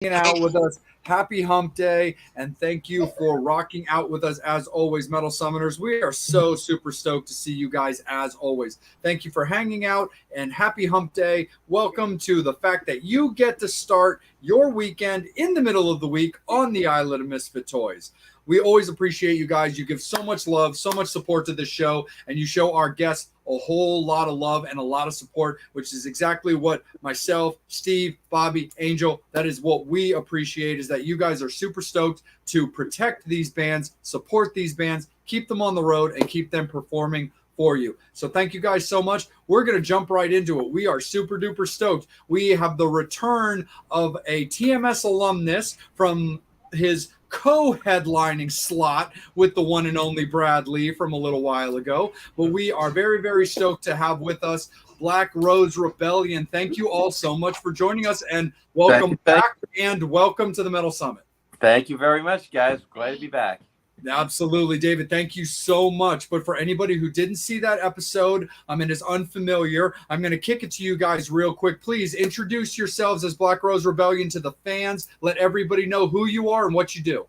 out with us. Happy hump day, and thank you for rocking out with us as always, Metal Summoners. We are so super stoked to see you guys as always. Thank you for hanging out, and happy hump day. Welcome to the fact that you get to start your weekend in the middle of the week on the Island of Misfit Toys. We always appreciate you guys. You give so much love, so much support to this show, and you show our guests a whole lot of love and a lot of support, which is exactly what myself, Steve, Bobby, Angel, that is what we appreciate, is that you guys are super stoked to protect these bands, support these bands, keep them on the road, and keep them performing for you. So thank you guys so much. We're going to jump right into it. We are super duper stoked. We have the return of a TMS alumnus from his co-headlining slot with the one and only Brad Lee from a little while ago. But we are very, very stoked to have with us Black Rose Rebellion. Thank you all so much for joining us, and welcome back and welcome to the Metal Summit. Thank you very much, guys. Glad to be back. Absolutely, David. Thank you so much. But for anybody who didn't see that episode, and is unfamiliar, I'm going to kick it to you guys real quick. Please introduce yourselves as Black Rose Rebellion to the fans. Let everybody know who you are and what you do.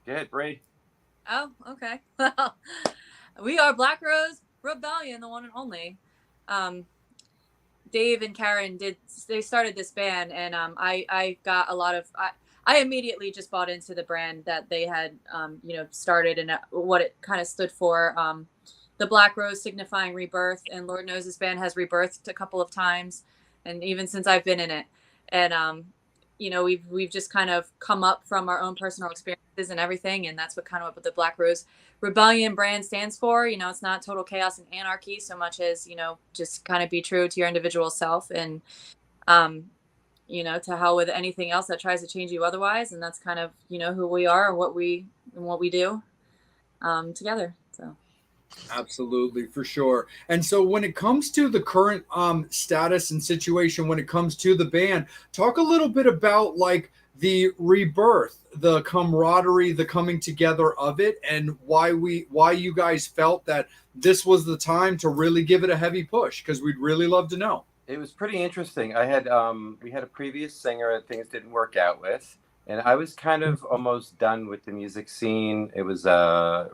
Go ahead, Bree. Oh, okay. Well, we are Black Rose Rebellion, the one and only. Dave and Karen they started this band, and I got a lot of. I immediately just bought into the brand that they had, started, and what it kind of stood for. The Black Rose signifying rebirth, and Lord knows this band has rebirthed a couple of times, and even since I've been in it, and we've just kind of come up from our own personal experiences and everything, and that's what what the Black Rose Rebellion brand stands for. It's not total chaos and anarchy so much as just kind of be true to your individual self, and to hell with anything else that tries to change you otherwise. And that's kind of, who we are and what we do together. So. Absolutely, for sure. And so when it comes to the current status and situation, when it comes to the band, talk a little bit about like the rebirth, the camaraderie, the coming together of it, and why you guys felt that this was the time to really give it a heavy push, because we'd really love to know. It was pretty interesting. I had we had a previous singer that things didn't work out with, and I was kind of almost done with the music scene. It was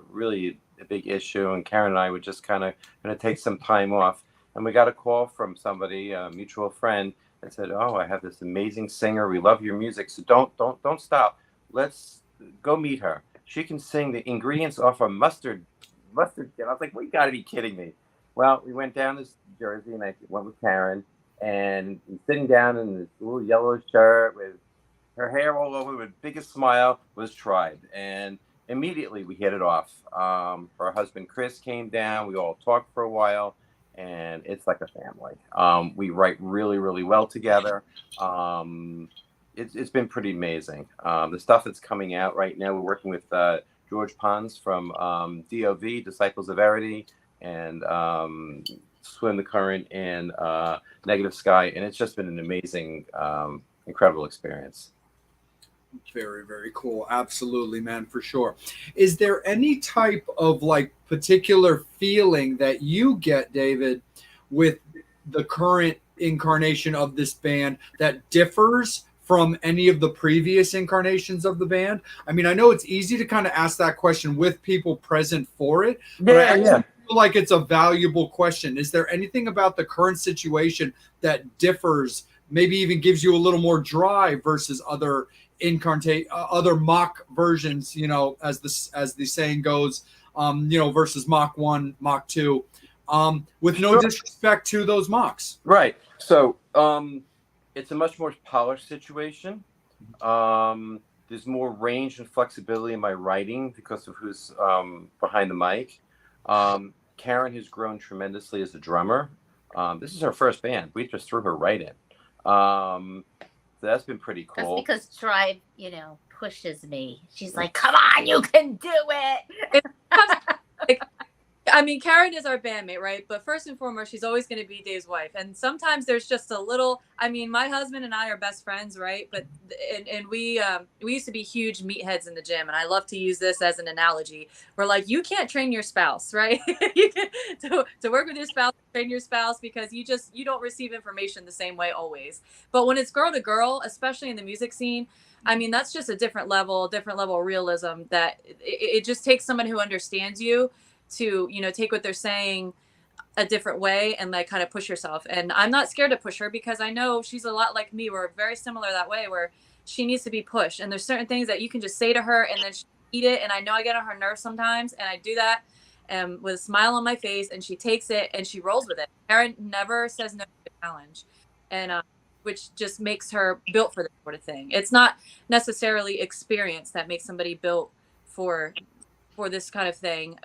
really a big issue, and Karen and I were just kind of going to take some time off. And we got a call from somebody, a mutual friend, that said, "Oh, I have this amazing singer. We love your music, so don't stop. Let's go meet her. She can sing the ingredients off a mustard." And I was like, "Well, you got to be kidding me." Well, we went down to Jersey, and I went with Karen, and he's sitting down in this little yellow shirt with her hair all over, with biggest smile, was Tribe. And immediately we hit it off. Her husband, Chris, came down. We all talked for a while, and it's like a family. We write really, really well together. It's been pretty amazing. The stuff that's coming out right now, we're working with George Pons from DOV, Disciples of Verity, and Swim the Current, and Negative Sky, and it's just been an amazing, incredible experience. Very, very cool. Absolutely, man, for sure. Is there any type of like particular feeling that you get, David, with the current incarnation of this band that differs from any of the previous incarnations of the band? I mean, I know it's easy to kind of ask that question with people present for it, but I actually feel like it's a valuable question. Is there anything about the current situation that differs, maybe even gives you a little more drive versus other other mock versions, as the saying goes, versus Mach 1, Mach 2, with no disrespect to those mocks? Right. So it's a much more polished situation. There's more range and flexibility in my writing because of who's behind the mic. Karen has grown tremendously as a drummer. This is her first band. We just threw her right in. So that's been pretty cool. That's because Tribe, pushes me. She's like, "Come on, you can do it." I mean, Karen is our bandmate, right? But first and foremost, she's always going to be Dave's wife. And sometimes there's just a little, my husband and I are best friends, right? But, and we used to be huge meatheads in the gym. And I love to use this as an analogy. We're like, you can't train your spouse, right? to work with your spouse, train your spouse, because you don't receive information the same way always. But when it's girl to girl, especially in the music scene, I mean, that's just a different level of realism that it just takes someone who understands you to, you know, take what they're saying a different way and like kind of push yourself. And I'm not scared to push her because I know she's a lot like me. We're very similar that way where she needs to be pushed. And there's certain things that you can just say to her and then she eat it. And I know I get on her nerves sometimes and I do that with a smile on my face and she takes it and she rolls with it. Erin never says no to a challenge. And, which just makes her built for this sort of thing. It's not necessarily experience that makes somebody built for this kind of thing,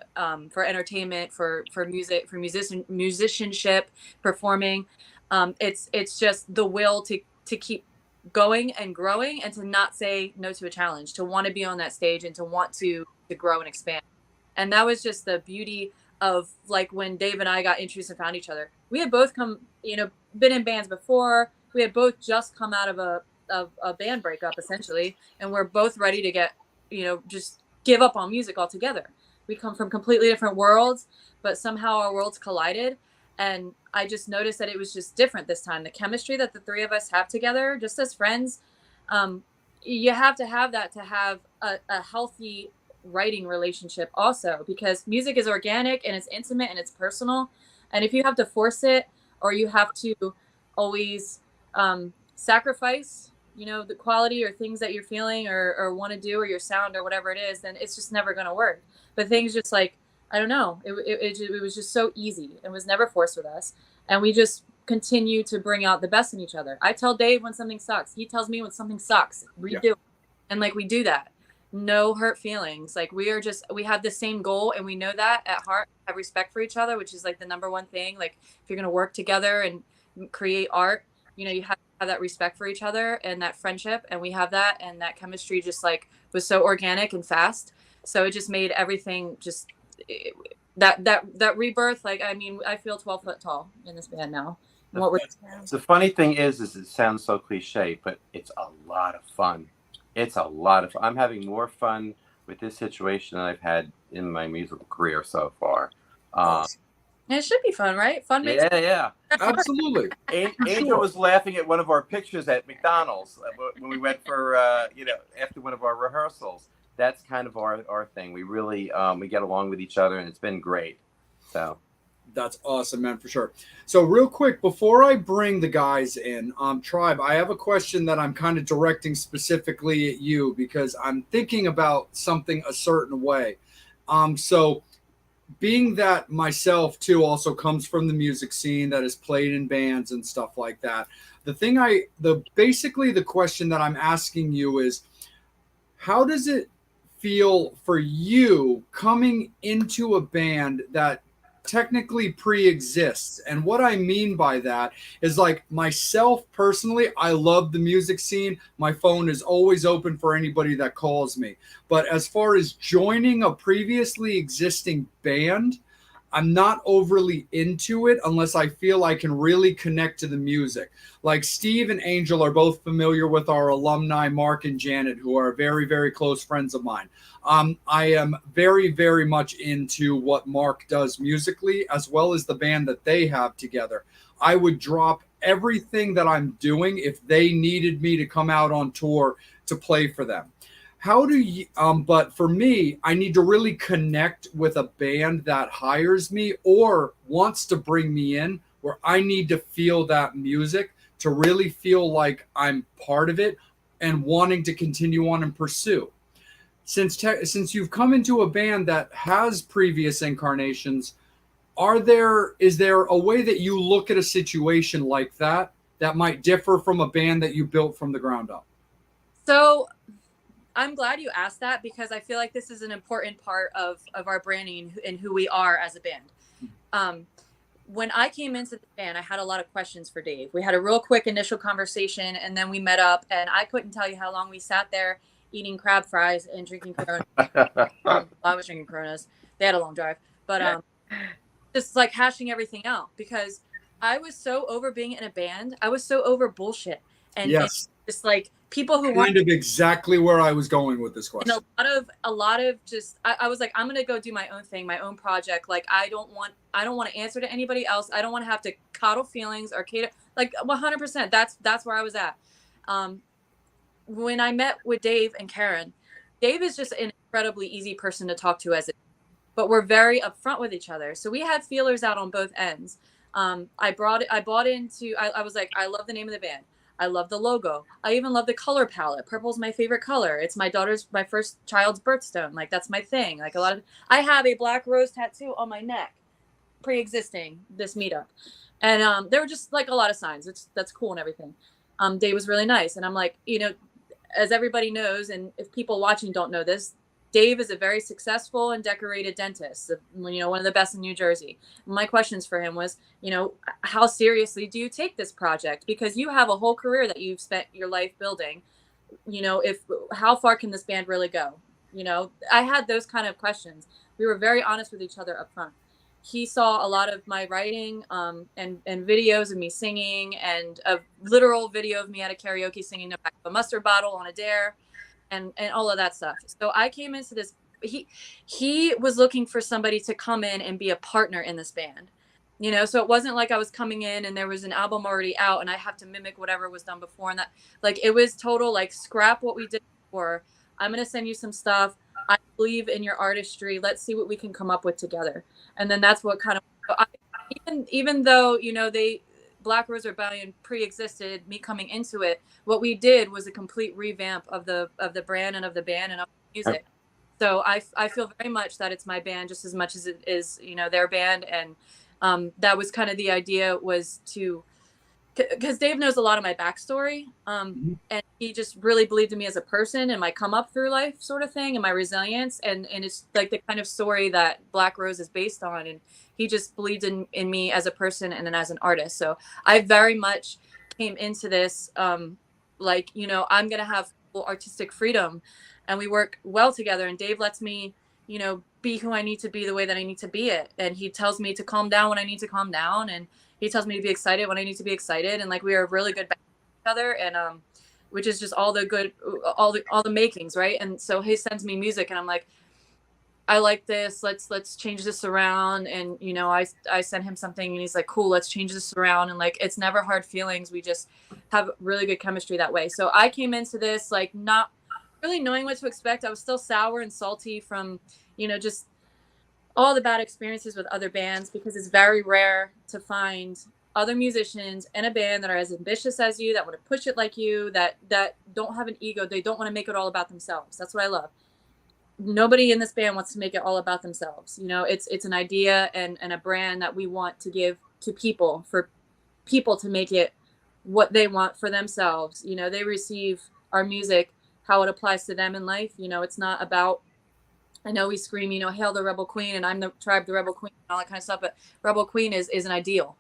for entertainment, for music, for musicianship, performing. It's just the will to keep going and growing and to not say no to a challenge, to want to be on that stage and to want to grow and expand. And that was just the beauty of like when Dave and I got introduced and found each other. We had both come, you know, been in bands before. We had both just come out of a band breakup essentially, and we're both ready to get, you know, just give up on music altogether. We come from completely different worlds, but somehow our worlds collided. And I just noticed that it was just different this time. The chemistry that the three of us have together, just as friends, you have to have that to have a healthy writing relationship also, because music is organic and it's intimate and it's personal. And if you have to force it or you have to always sacrifice, you know, the quality or things that you're feeling or want to do or your sound or whatever it is, then it's just never going to work. But things just like, I don't know, it was just so easy. It was never forced with us. And we just continue to bring out the best in each other. I tell Dave when something sucks. He tells me when something sucks. Redo it. And like we do that. No hurt feelings. Like we have the same goal and we know that at heart, have respect for each other, which is like the number one thing. Like if you're going to work together and create art, you know, you have to have that respect for each other and that friendship. And we have that, and that chemistry just like was so organic and fast. So it just made everything just that rebirth. Like, I mean, I feel 12 foot tall in this band now. And what the funny thing is it sounds so cliche, but it's a lot of fun. It's a lot of fun. I'm having more fun with this situation than I've had in my musical career so far. It should be fun, right? Fun makes yeah. Absolutely. Angel was laughing at one of our pictures at McDonald's when we went for, you know, after one of our rehearsals. That's kind of our thing. We really, we get along with each other and it's been great. So. That's awesome, man, for sure. So real quick, before I bring the guys in, Tribe, I have a question that I'm kind of directing specifically at you because I'm thinking about something a certain way. So being that myself too also comes from the music scene that is played in bands and stuff like that. Basically the question that I'm asking you is, how does it feel for you coming into a band that technically pre-exists? And what I mean by that is, like, myself personally, I love the music scene. My phone is always open for anybody that calls me. But as far as joining a previously existing band, I'm not overly into it unless I feel I can really connect to the music. Like Steve and Angel are both familiar with our alumni, Mark and Janet, who are very, very close friends of mine. I am very, very much into what Mark does musically, as well as the band that they have together. I would drop everything that I'm doing if they needed me to come out on tour to play for them. How do you, but for me, I need to really connect with a band that hires me or wants to bring me in, where I need to feel that music to really feel like I'm part of it and wanting to continue on and pursue. Since you've come into a band that has previous incarnations, is there a way that you look at a situation like that that might differ from a band that you built from the ground up? So I'm glad you asked that, because I feel like this is an important part of our branding and who we are as a band. When I came into the band, I had a lot of questions for Dave. We had a real quick initial conversation, and then we met up, and I couldn't tell you how long we sat there eating crab fries and drinking Coronas. I was drinking Coronas. They had a long drive. But just like hashing everything out, because I was so over being in a band. I was so over bullshit. And, yes. And just like people who kind of exactly where I was going with this question. And a lot of just, I was like, I'm going to go do my own thing, my own project. Like, I don't want to answer to anybody else. I don't want to have to coddle feelings or cater, like 100%. That's where I was at. when I met with Dave and Karen, Dave is just an incredibly easy person to talk to but we're very upfront with each other. So we had feelers out on both ends. I bought into, I was like, I love the name of the band. I love the logo. I even love the color palette. Purple's my favorite color. It's my first child's birthstone. Like, that's my thing. Like, I have a black rose tattoo on my neck, pre-existing this meetup. And there were just like a lot of signs. That's cool and everything. Dave was really nice. And I'm like, as everybody knows, and if people watching don't know this, Dave is a very successful and decorated dentist, one of the best in New Jersey. My questions for him was, how seriously do you take this project? Because you have a whole career that you've spent your life building. How far can this band really go? I had those kind of questions. We were very honest with each other up front. He saw a lot of my writing and videos of me singing, and a literal video of me at a karaoke singing the back of a mustard bottle on a dare. And all of that stuff. So I came into this, he was looking for somebody to come in and be a partner in this band, so it wasn't like I was coming in and there was an album already out and I have to mimic whatever was done before. And that, like, it was total, like, scrap what we did before. I'm going to send you some stuff. I believe in your artistry. Let's see what we can come up with together. And then that's what kind of, even though, Black Rose Rebellion pre-existed me coming into it, what we did was a complete revamp of the brand and of the band and of the music. So I feel very much that it's my band just as much as it is, their band. And that was kind of the idea, was to, because Dave knows a lot of my backstory, and he just really believed in me as a person and my come up through life sort of thing and my resilience. And it's like the kind of story that Black Rose is based on. And he just believed in me as a person and then as an artist. So I very much came into this I'm going to have full artistic freedom, and we work well together. And Dave lets me, be who I need to be the way that I need to be it. And he tells me to calm down when I need to calm down. And he tells me to be excited when I need to be excited. And like, we are really good back to each other, and which is just all the makings, right? And so he sends me music, and I'm like, I like this. Let's change this around. And I sent him something, and he's like, cool, let's change this around. And like, it's never hard feelings. We just have really good chemistry that way. So I came into this like not really knowing what to expect. I was still sour and salty from just all the bad experiences with other bands, because it's very rare to find other musicians in a band that are as ambitious as you, that want to push it like you, that don't have an ego. They don't want to make it all about themselves. That's what I love. Nobody in this band wants to make it all about themselves. It's an idea and a brand that we want to give to people, for people to make it what they want for themselves. They receive our music how it applies to them in life. It's not about, I know we scream, hail the Rebel Queen, and I'm the tribe, the Rebel Queen, and all that kind of stuff. But Rebel Queen is an ideal.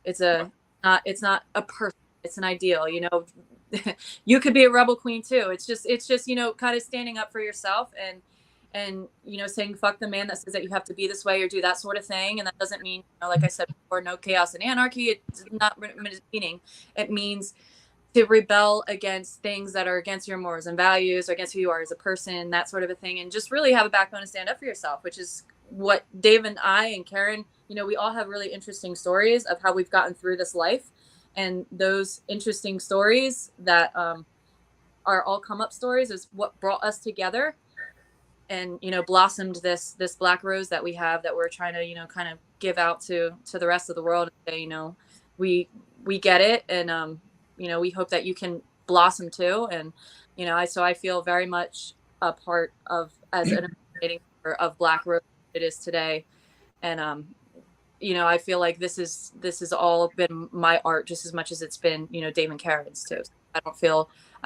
It's not a person. It's an ideal. You could be a Rebel Queen too. It's just kind of standing up for yourself and saying fuck the man that says that you have to be this way or do that sort of thing. And that doesn't mean, like I said before, no chaos and anarchy. It's not meaning. It means to rebel against things that are against your morals and values, or against who you are as a person, that sort of a thing. And just really have a backbone to stand up for yourself, which is what Dave and I and Karen, we all have really interesting stories of how we've gotten through this life. And those interesting stories that are all come up stories is what brought us together and blossomed this Black Rose that we have, that we're trying to kind of give out to the rest of the world, and say, we get it, and we hope that you can blossom too. And I feel very much a part of, as an amazing member of Black Rose it is today. And I feel like this has all been my art just as much as it's been Dave and Karen's too. I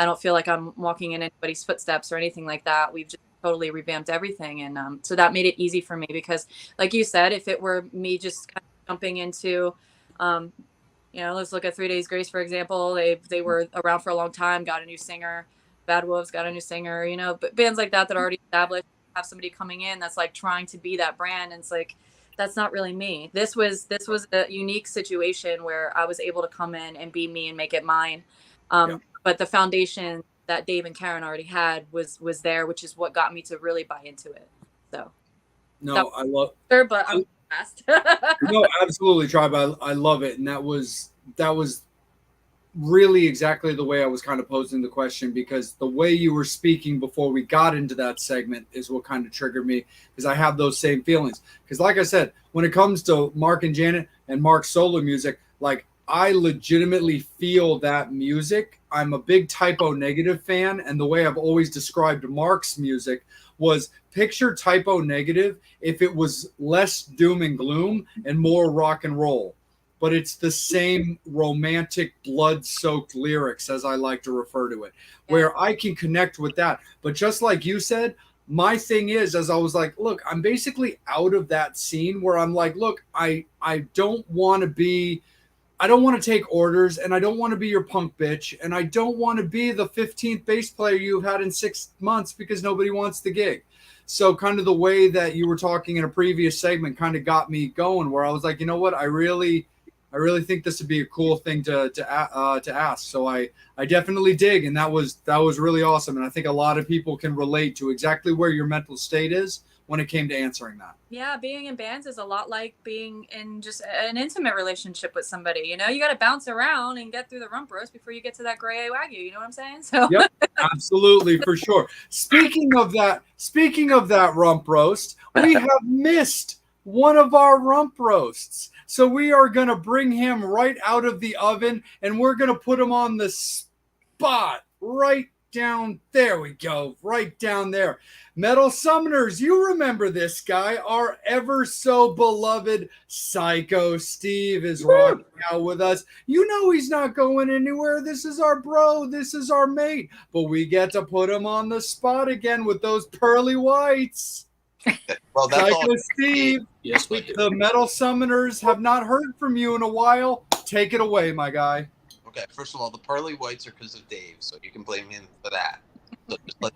don't feel like I'm walking in anybody's footsteps or anything like that. We've just totally revamped everything. And so that made it easy for me, because like you said, if it were me just kind of jumping into, let's look at 3 Days Grace, for example. They were around for a long time, got a new singer. Bad Wolves got a new singer, but bands like that are already established, have somebody coming in that's like trying to be that brand. And it's like, that's not really me. This was a unique situation where I was able to come in and be me and make it mine. But the foundation that Dave and Karen already had was there, which is what got me to really buy into it. So no, I love her, but I'm fast. No, absolutely, Tribe. I love it. And that was really exactly the way I was kind of posing the question, because the way you were speaking before we got into that segment is what kind of triggered me, because I have those same feelings. Because like I said, when it comes to Mark and Janet and Mark's solo music, like I legitimately feel that music. I'm a big Typo Negative fan, and the way I've always described Mark's music was picture Typo Negative if it was less doom and gloom and more rock and roll, but it's the same romantic, blood-soaked lyrics, as I like to refer to it, where I can connect with that. But just like you said, my thing is, as I was like, look, I'm basically out of that scene where I'm like, look, I don't want to be, I don't want to take orders, and I don't want to be your punk bitch, and I don't want to be the 15th bass player you've had in 6 months because nobody wants the gig. So kind of the way that you were talking in a previous segment kind of got me going, where I was like, you know what, I really think this would be a cool thing to ask. So I definitely dig, and that was really awesome. And I think a lot of people can relate to exactly where your mental state is when it came to answering that. Yeah, being in bands is a lot like being in just an intimate relationship with somebody. You know, you got to bounce around and get through the rump roast before you get to that gray Wagyu. You know what I'm saying? So Yep, absolutely, for sure. Speaking of that rump roast, we have missed one of our rump roasts. So we are going to bring him right out of the oven, and we're going to put him on the spot right down there. We go, right down there. Metal Summoners, you remember this guy, our ever so beloved Psycho Steve is rocking out with us. You know he's not going anywhere. This is our bro. This is our mate. But we get to put him on the spot again with those pearly whites. Well, that's Psycho all. Steve, Yes, my dear. the Metal Summoners have not heard from you in a while. Take it away, my guy. Okay, first of all, the pearly whites are because of Dave, so you can blame him for that. So just let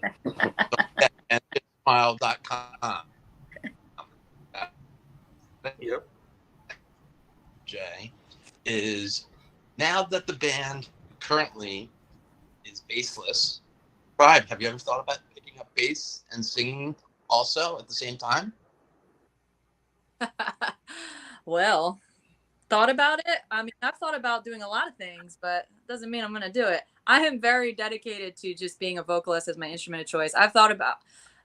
and smile.com. Yep. Jay, is now that the band currently is bassless. Tribe, have you ever thought about picking up bass and singing also at the same time? well, thought about it. I mean, I've thought about doing a lot of things, but it doesn't mean I'm going to do it. I am very dedicated to just being a vocalist as my instrument of choice. I've thought about,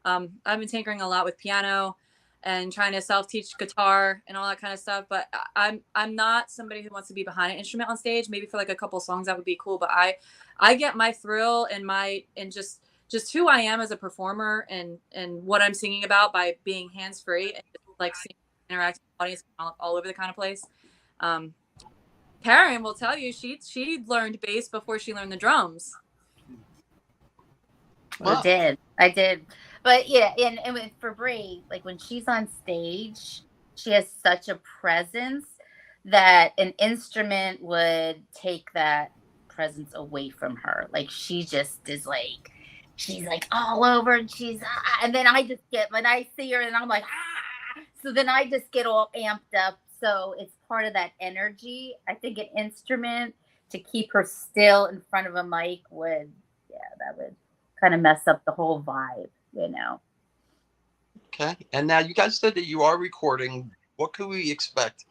I've been tinkering a lot with piano and trying to self-teach guitar and all that kind of stuff. But I'm not somebody who wants to be behind an instrument on stage. Maybe for like a couple songs that would be cool. But I get my thrill and just who I am as a performer and what I'm singing about by being hands-free and like interacting with the audience all over the kind of place. Karen will tell you she learned bass before she learned the drums. Wow. I did. But yeah, and for Brie, like when she's on stage, she has such a presence that an instrument would take that presence away from her. Like she just is like, she's like all over, and and then I just get, when I see her and I'm like, so then I just get all amped up. So it's part of that energy. I think an instrument to keep her still in front of a mic that would kind of mess up the whole vibe, you know. Okay. And now you guys said that you are recording. What could we expect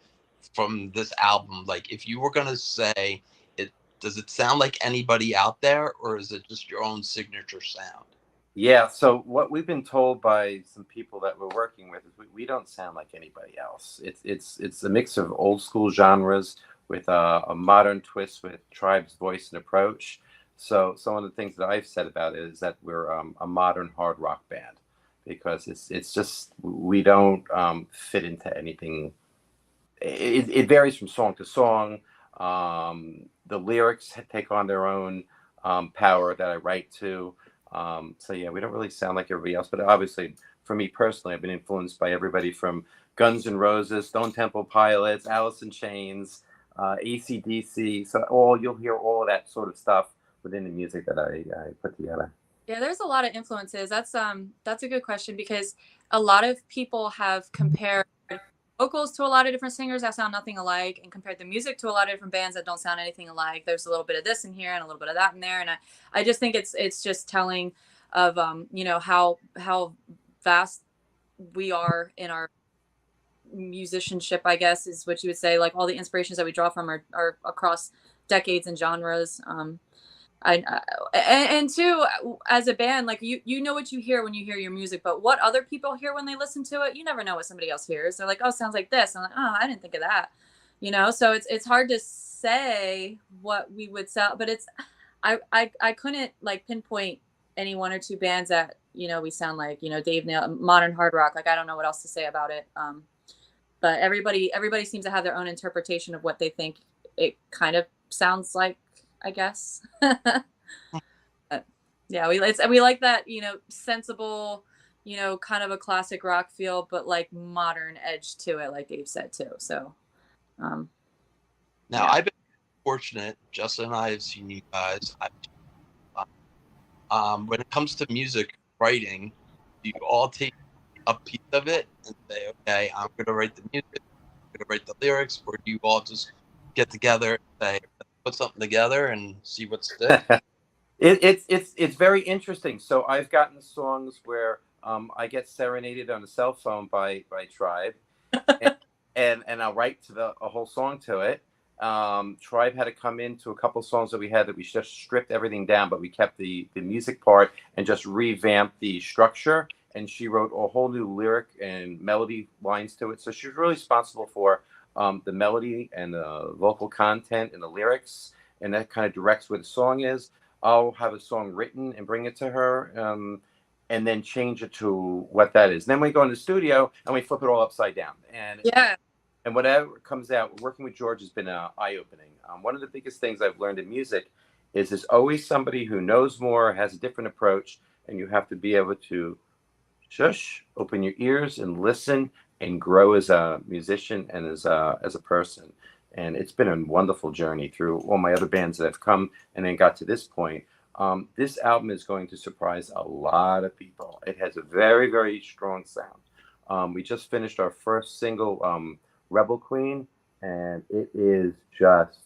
from this album? Like if you were going to say it, does it sound like anybody out there, or is it just your own signature sound? Yeah, so what we've been told by some people that we're working with is we don't sound like anybody else. It's a mix of old school genres with a modern twist with Tribe's voice and approach. So some of the things that I've said about it is that we're a modern hard rock band, because it's just we don't fit into anything. It varies from song to song. The lyrics take on their own power that I write to. So yeah, we don't really sound like everybody else, but obviously for me personally, I've been influenced by everybody from Guns N' Roses, Stone Temple Pilots, Alice in Chains, AC/DC. So you'll hear all of that sort of stuff within the music that I put together. Yeah, there's a lot of influences. That's a good question, because a lot of people have compared vocals to a lot of different singers that sound nothing alike, and compared the music to a lot of different bands that don't sound anything alike. There's a little bit of this in here and a little bit of that in there, and I just think it's just telling of you know how vast we are in our musicianship, I guess is what you would say. Like all the inspirations that we draw from are across decades and genres. And two, as a band, like you know what you hear when you hear your music, but what other people hear when they listen to it, you never know what somebody else hears. They're like, oh, sounds like this. I'm like, oh, I didn't think of that. So it's hard to say what we would sell, but I couldn't like pinpoint any one or two bands that we sound like. Dave nailed modern hard rock. Like I don't know what else to say about it. But everybody seems to have their own interpretation of what they think it kind of sounds like, I guess. But, yeah, we like that sensible, kind of a classic rock feel, but like modern edge to it, like Dave said too. So now yeah. I've been fortunate. Justin and I have seen you guys. When it comes to music writing, do you all take a piece of it and say, okay, I'm going to write the music, I'm going to write the lyrics, or do you all just get together and say, let's put something together and see what sticks? It's very interesting. So I've gotten songs where I get serenaded on the cell phone by Tribe, and I'll write a whole song to it. Tribe had to come into a couple songs that we had that we just stripped everything down, but we kept the music part and just revamped the structure. And she wrote a whole new lyric and melody lines to it. So she's really responsible for the melody and the vocal content and the lyrics, and that kind of directs where the song is. I'll have a song written and bring it to her, and then change it to what that is. And then we go in the studio and we flip it all upside down. And whatever comes out, working with George has been eye-opening. One of the biggest things I've learned in music is there's always somebody who knows more, has a different approach, and you have to be able to shush, open your ears and listen and grow as a musician and as a person. And it's been a wonderful journey through all my other bands that have come and then got to this point. This album is going to surprise a lot of people. It has a very, very strong sound. We just finished our first single, Rebel Queen, and it is just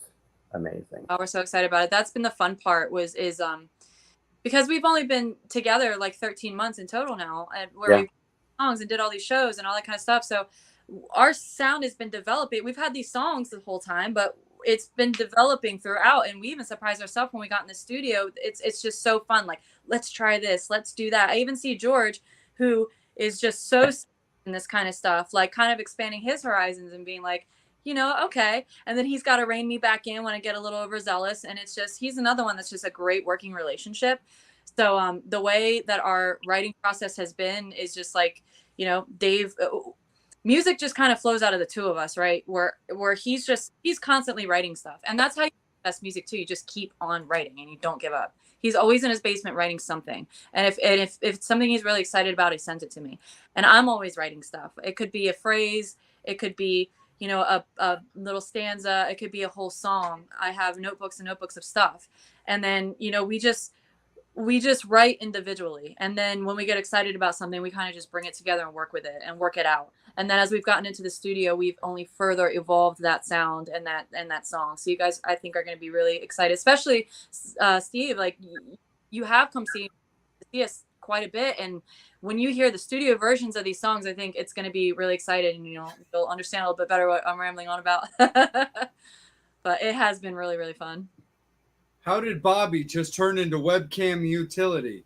amazing. Oh, we're so excited about it. That's been the fun part is because we've only been together like 13 months in total now, and where we songs and did all these shows and all that kind of stuff. So our sound has been developing. We've had these songs the whole time, but it's been developing throughout, and we even surprised ourselves when we got in the studio. It's just so fun. Like, let's try this, let's do that. I even see George, who is just so in this kind of stuff, like kind of expanding his horizons and being like, okay. And then he's got to rein me back in when I get a little overzealous. And it's just, he's another one that's just a great working relationship. So the way that our writing process has been is just like, Dave, music just kind of flows out of the two of us, right? Where he's constantly writing stuff. And that's how you do best music too. You just keep on writing and you don't give up. He's always in his basement writing something. And if it's something he's really excited about, he sends it to me. And I'm always writing stuff. It could be a phrase. It could be, a little stanza. It could be a whole song. I have notebooks and notebooks of stuff. And then, we just write individually. And then when we get excited about something, we kind of just bring it together and work with it and work it out. And then as we've gotten into the studio, we've only further evolved that sound and that song. So you guys, I think, are going to be really excited, especially Steve, like you have come see us quite a bit. And when you hear the studio versions of these songs, I think it's going to be really exciting, and, you'll understand a little bit better what I'm rambling on about. But it has been really, really fun. How did Bobby just turn into webcam utility?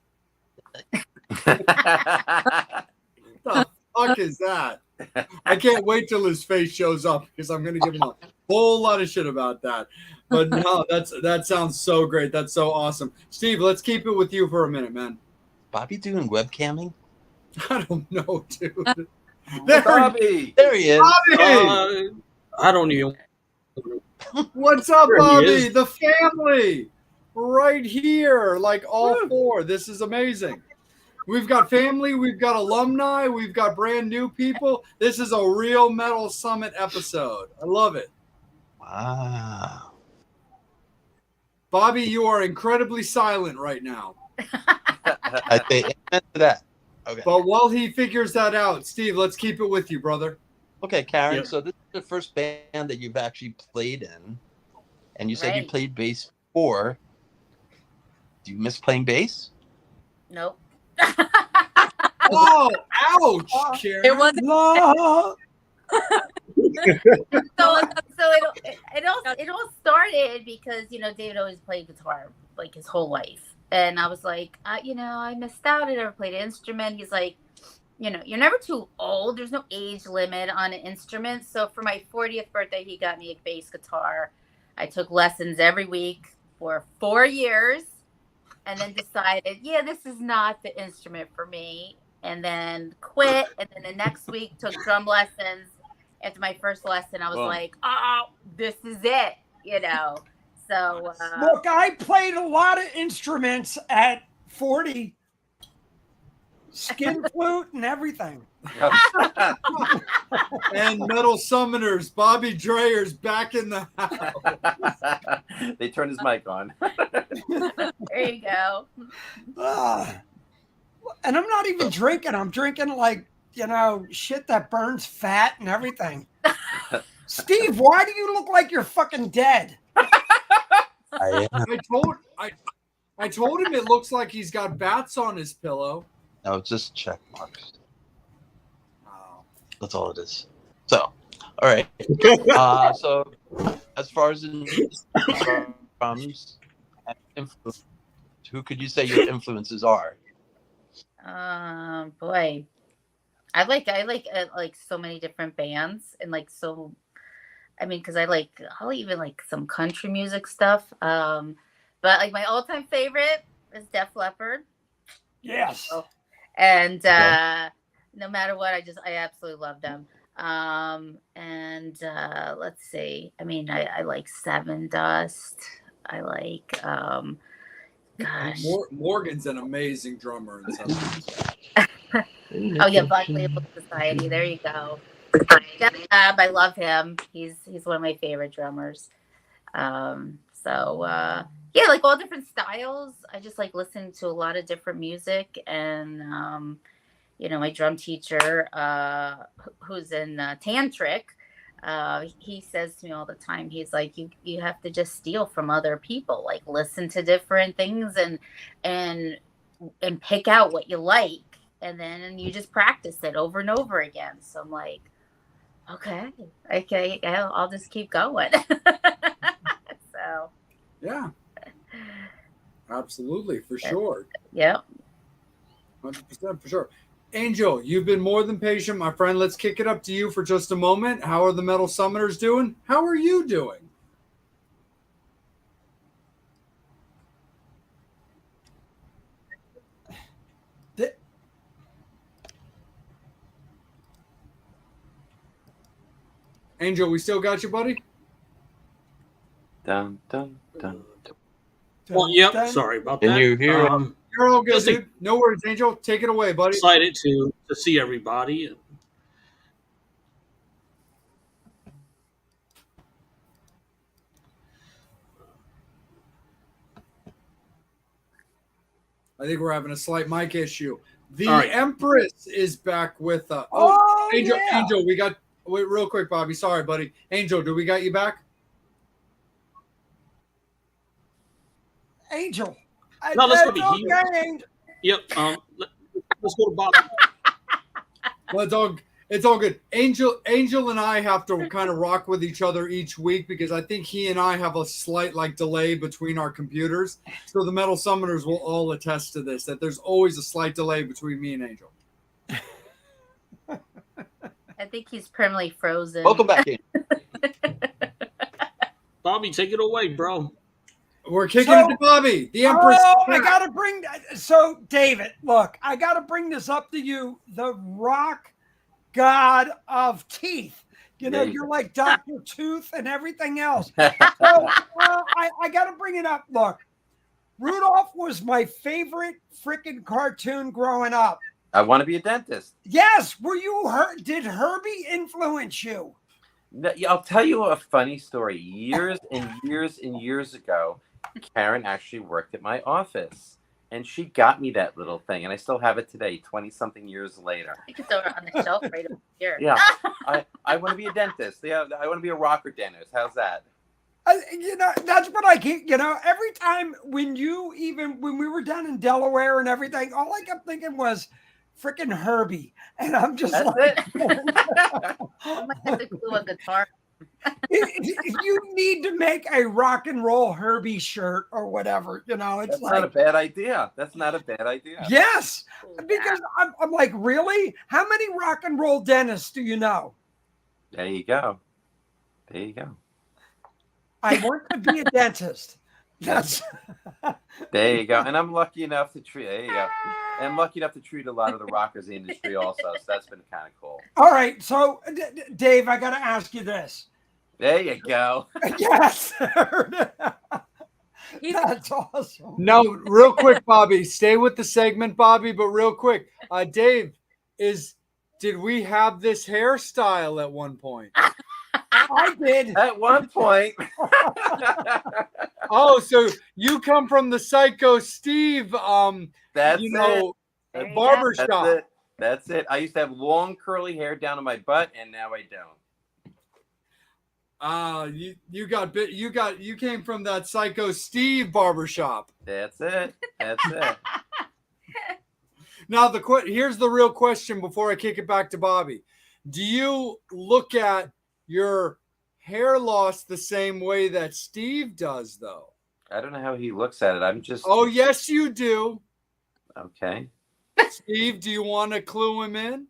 What the fuck is that? I can't wait till his face shows up, because I'm going to give him a whole lot of shit about that. But no, that sounds so great. That's so awesome. Steve, let's keep it with you for a minute, man. Bobby doing webcamming? I don't know, dude. Bobby! There he is. Bobby! I don't even. What's up, There he Bobby? is. The family right here, like all four. This is amazing. We've got family, we've got alumni, we've got brand new people. This is a real Metal Summit episode. I love it. Wow. Bobby, you are incredibly silent right now. I say amen to that. Okay. But while he figures that out, Steve, let's keep it with you, brother. Okay, Karen. Yeah. So this is the first band that you've actually played in, and you said you Right. played bass before. Do you miss playing bass? Nope. Oh, ouch, Karen. It wasn't. it all started because David always played guitar like his whole life, and I was like, I missed out. I never played an instrument. He's like, you're never too old. There's no age limit on an instrument. So for my 40th birthday, he got me a bass guitar. I took lessons every week for 4 years, and then decided, this is not the instrument for me, and then quit. And then the next week took drum lessons. After my first lesson, I was like, oh, this is it, So look, I played a lot of instruments at 40, skin flute and everything. And Metal Summoners, Bobby Dreyer's back in the house. They turned his mic on. There you go. And I'm not even drinking. I'm drinking like, shit that burns fat and everything. Steve, why do you look like you're fucking dead? I am. I told him it looks like he's got bats on his pillow. No, it's just check marks. Oh. That's all it is. So, all right. So, as far as drums and influence, who could you say your influences are? Boy, I like so many different bands, and because I'll even like some country music stuff. But like my all-time favorite is Def Leppard. Yes. And no matter what, I absolutely love them. And let's see. I like Seven Dust. I like gosh. Morgan's an amazing drummer. Oh yeah, Black Label Society. There you go. I love him. He's one of my favorite drummers. Like all different styles. I just like listening to a lot of different music, and my drum teacher, who's in Tantric, he says to me all the time, he's like, you have to just steal from other people, like listen to different things and pick out what you like, and then you just practice it over and over again. So I'm like, okay, I'll just keep going. So yeah, absolutely, for sure. Yep. 100% for sure. Angel, you've been more than patient, my friend. Let's kick it up to you for just a moment. How are the Metal Summoners doing? How are you doing? Angel, we still got you, buddy? Dun, dun, dun. Well, yep. Sorry about that. Can you hear? You're all good, Just dude. No worries, Angel. Take it away, buddy. Excited to see everybody. I think we're having a slight mic issue. The All right. Empress is back with us. Oh, Angel, yeah. Angel, we got. Wait, real quick, Bobby. Sorry, buddy. Angel, do we got you back? Angel. No, let's go That's to here. okay, Angel. Yep. Let's go to Bob. Well, it's all good. Angel and I have to kind of rock with each other each week because I think he and I have a slight delay between our computers. So the Metal Summoners will all attest to this, that there's always a slight delay between me and Angel. I think he's permanently frozen. Welcome back in. Bobby, take it away, bro. We're kicking it to Bobby. The Empress. I gotta bring. So, David, look, I gotta bring this up to you. The rock god of teeth. You're like Dr. Tooth and everything else. So, I gotta bring it up. Look, Rudolph was my favorite freaking cartoon growing up. I want to be a dentist. Yes. Did Herbie influence you? No, I'll tell you a funny story. Years and years and years ago, Karen actually worked at my office, and she got me that little thing, and I still have it today, 20-something years later. You can throw it on the shelf right over here. Yeah, I want to be a dentist. Yeah, I want to be a rocker dentist. How's that? That's what I keep, every time when we were down in Delaware and everything, all I kept thinking was, freaking Herbie, and I'm just That's like, it. I might have to glue a guitar. you need to make a rock and roll Herbie shirt or whatever. You know, it's That's like, not a bad idea. That's not a bad idea. yes, because I'm like, really? How many rock and roll dentists do you know? There you go. There you go. I want to be a dentist. That's There you go. And I'm lucky enough to treat. There you go. And I'm lucky enough to treat a lot of the rockers in the industry also. So that's been kind of cool. all right. So, Dave, I got to ask you this. There you go. Yes, He's that's awesome. No, real quick, Bobby. Stay with the segment, Bobby. But real quick, Dave, did we have this hairstyle at one point? I did. At one point. Oh, so you come from the Psycho Steve, That's you know, There you barber That's shop. it. That's it. I used to have long curly hair down to my butt, and now I don't. You came from that Psycho Steve barbershop. That's it. That's it. Now here's the real question before I kick it back to Bobby. Do you look at your hair loss the same way that Steve does, though? I don't know how he looks at it. I'm just Oh, yes, you do. okay. Steve, do you want to clue him in?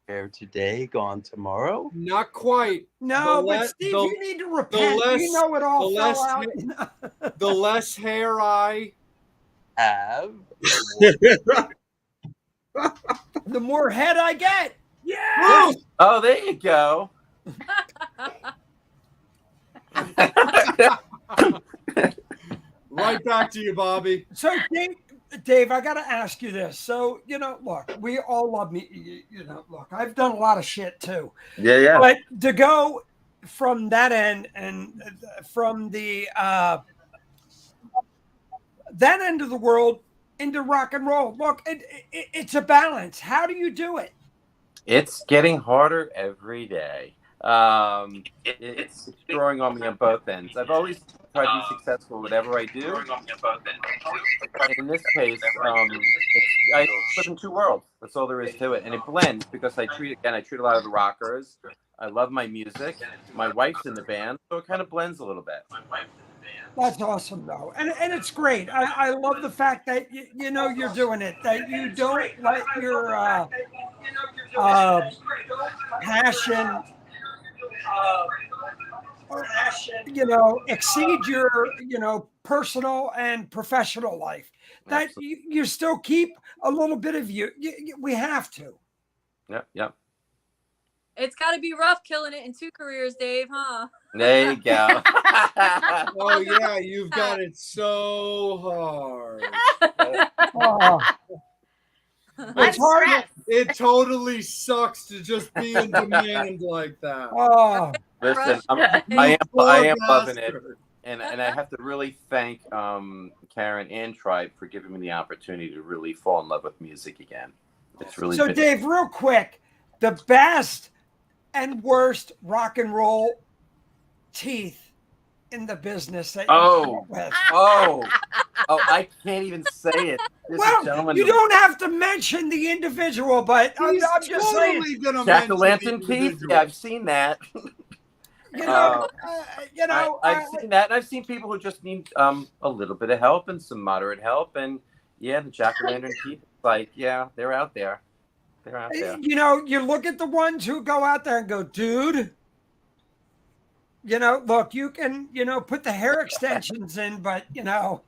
Hair today, gone tomorrow. Not quite. No, The but less- Steve, the- you need to repent. less- you know it all the fell less- out. The less hair I. Have The more head I get. Yeah. Oh, there you go. Right back to you, Bobby. So, Dave, I got to ask you this. So, you know, look, we all love me. You know, look, I've done a lot of shit too. Yeah. But to go from that end and from the that end of the world into rock and roll, look, it's a balance. How do you do it? It's getting harder every day. It's growing on me on both ends. I've always tried to be successful whatever I do. In this case, I live in two worlds. That's all there is to it, and it blends because I treat a lot of the rockers. I love my music. My wife's in the band, so it kind of blends a little bit. That's awesome, though, and it's great. I love the fact that you know you're doing it. That you don't let your passion, you know, exceed your personal and professional life. That you still keep a little bit of you. We have to. Yep. It's got to be rough killing it in two careers, Dave, huh? There you go. Oh, yeah, you've got it so hard. Oh, I'm it's hard. stressed. It totally sucks to just be in demand like that. Oh, Listen, I am Poor loving it. bastard. And I have to really thank Karen and Tribe for giving me the opportunity to really fall in love with music again. It's really so been- Dave, real quick, the best and worst rock and roll teeth in the business that Oh. you with. Oh, I can't even say it. There's a Well, gentleman you don't have to mention the individual, but I'm He's just saying, totally gonna Jack o' mention Lantern the teeth. individual. Yeah, I've seen that. I've seen that, and I've seen people who just need a little bit of help and some moderate help, and yeah, the Jack o' Lantern teeth. Like, yeah, they're out there. They're out there. you know, you look at the ones who go out there and go, dude, you know, look, you can, you know, put the hair extensions in, but you know,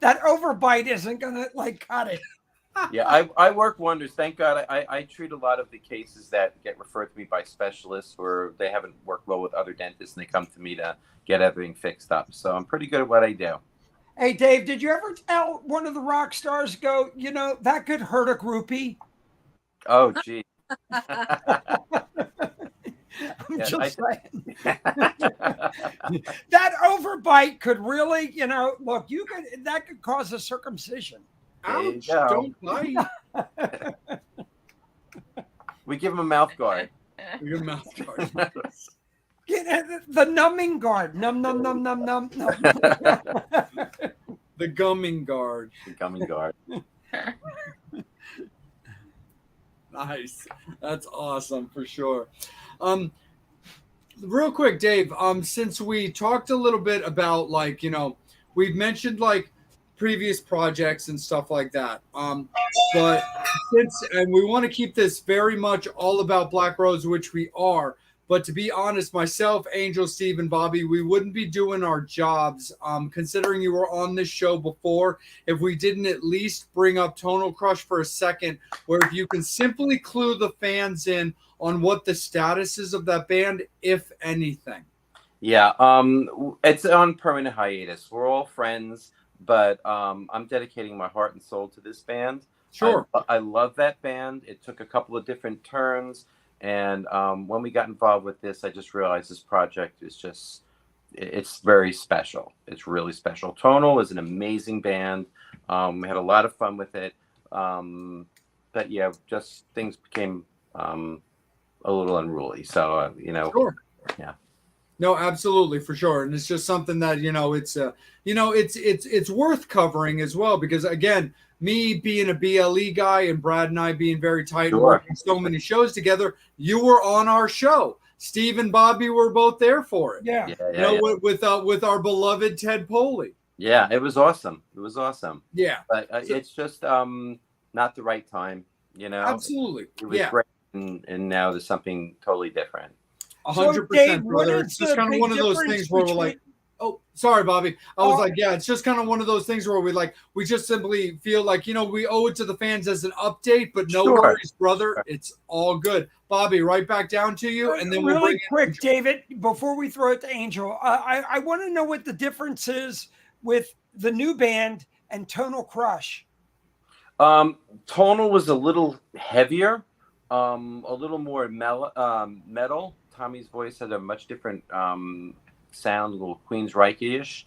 that overbite isn't gonna like cut it. Yeah, I work wonders. Thank God I treat a lot of the cases that get referred to me by specialists where they haven't worked well with other dentists and they come to me to get everything fixed up. So I'm pretty good at what I do. Hey, Dave, did you ever tell one of the rock stars, go, you know, that could hurt a groupie? Oh, gee. I'm Yeah, just saying. That overbite could really, you know, look, that could cause a circumcision. There you Ouch, go. don't bite. We give them a mouth guard. Your mouth guard. The numbing guard. Num, num, num, num, num, num. The gumming guard. The gummy guard. Nice. That's awesome for sure. Real quick, Dave, since we talked a little bit about like, we've mentioned like previous projects and stuff like that. But and we want to keep this very much all about Black Rose, which we are. But to be honest, myself, Angel, Steve, and Bobby, we wouldn't be doing our jobs, considering you were on this show before, if we didn't at least bring up Tonal Crush for a second, where if you can simply clue the fans in on what the status is of that band, if anything. Yeah, it's on permanent hiatus. We're all friends, but I'm dedicating my heart and soul to this band. Sure. I love that band. It took a couple of different turns. And when we got involved with this, I just realized this project is just, it's very special. It's really special. Tonal is an amazing band. We had a lot of fun with it. But yeah, just things became a little unruly. So, Sure. Yeah. No, absolutely, for sure. And it's just something that, it's worth covering as well, because again, me being a BLE guy and Brad and I being very tight and working so many shows together, you were on our show. Steve and Bobby were both there for it. Yeah. With our beloved Ted Poley. Yeah, it was awesome. It was awesome. Yeah. But it's just not the right time, Absolutely. It was great, and now there's something totally different. 100%, brother. It's just kind of one of those things where we're like, oh, sorry, Bobby. I was like, yeah, it's just kind of one of those things where we just simply feel like, we owe it to the fans as an update, but no worries, brother. It's all good. Bobby, right back down to you. And then we'll really quick, David, before we throw it to Angel, I want to know what the difference is with the new band and Tonal Crush. Tonal was a little heavier, a little more metal. Tommy's voice had a much different sound, a little Queensryche-ish.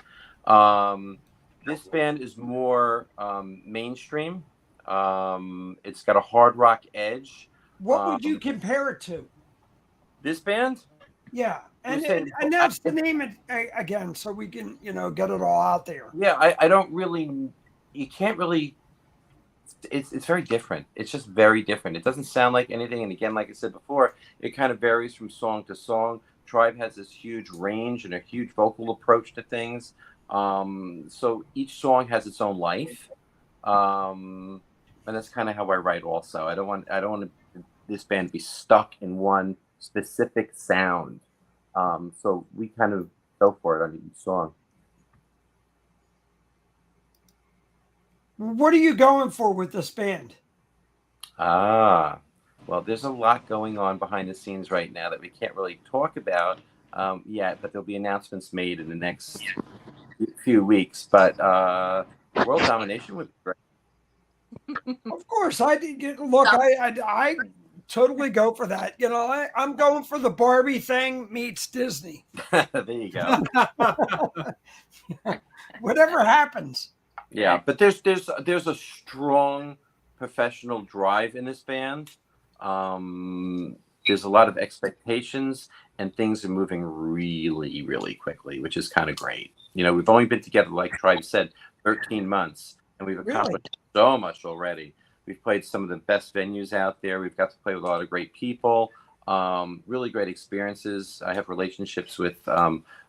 This band is more mainstream. It's got a hard rock edge. What would you compare it to? This band? Yeah, and announce the name again so we can, get it all out there. Yeah, I don't really. You can't really. It's very different. It's just very different. It doesn't sound like anything. And again, like I said before, it kind of varies from song to song. Tribe has this huge range and a huge vocal approach to things. So each song has its own life. And that's kind of how I write also. I don't want this band to be stuck in one specific sound. So we kind of go for it on each song. What are you going for with this band? Well, there's a lot going on behind the scenes right now that we can't really talk about yet, but there'll be announcements made in the next few weeks. But world domination would be great. Of course, I totally go for that. I'm going for the Barbie thing meets Disney. There you go. Whatever happens. Yeah, but there's a strong professional drive in this band. There's a lot of expectations, and things are moving really, really quickly, which is kind of great. We've only been together, like Tribe said, 13 months, and we've accomplished so much already. We've played some of the best venues out there. We've got to play with a lot of great people. Really great experiences. I have relationships with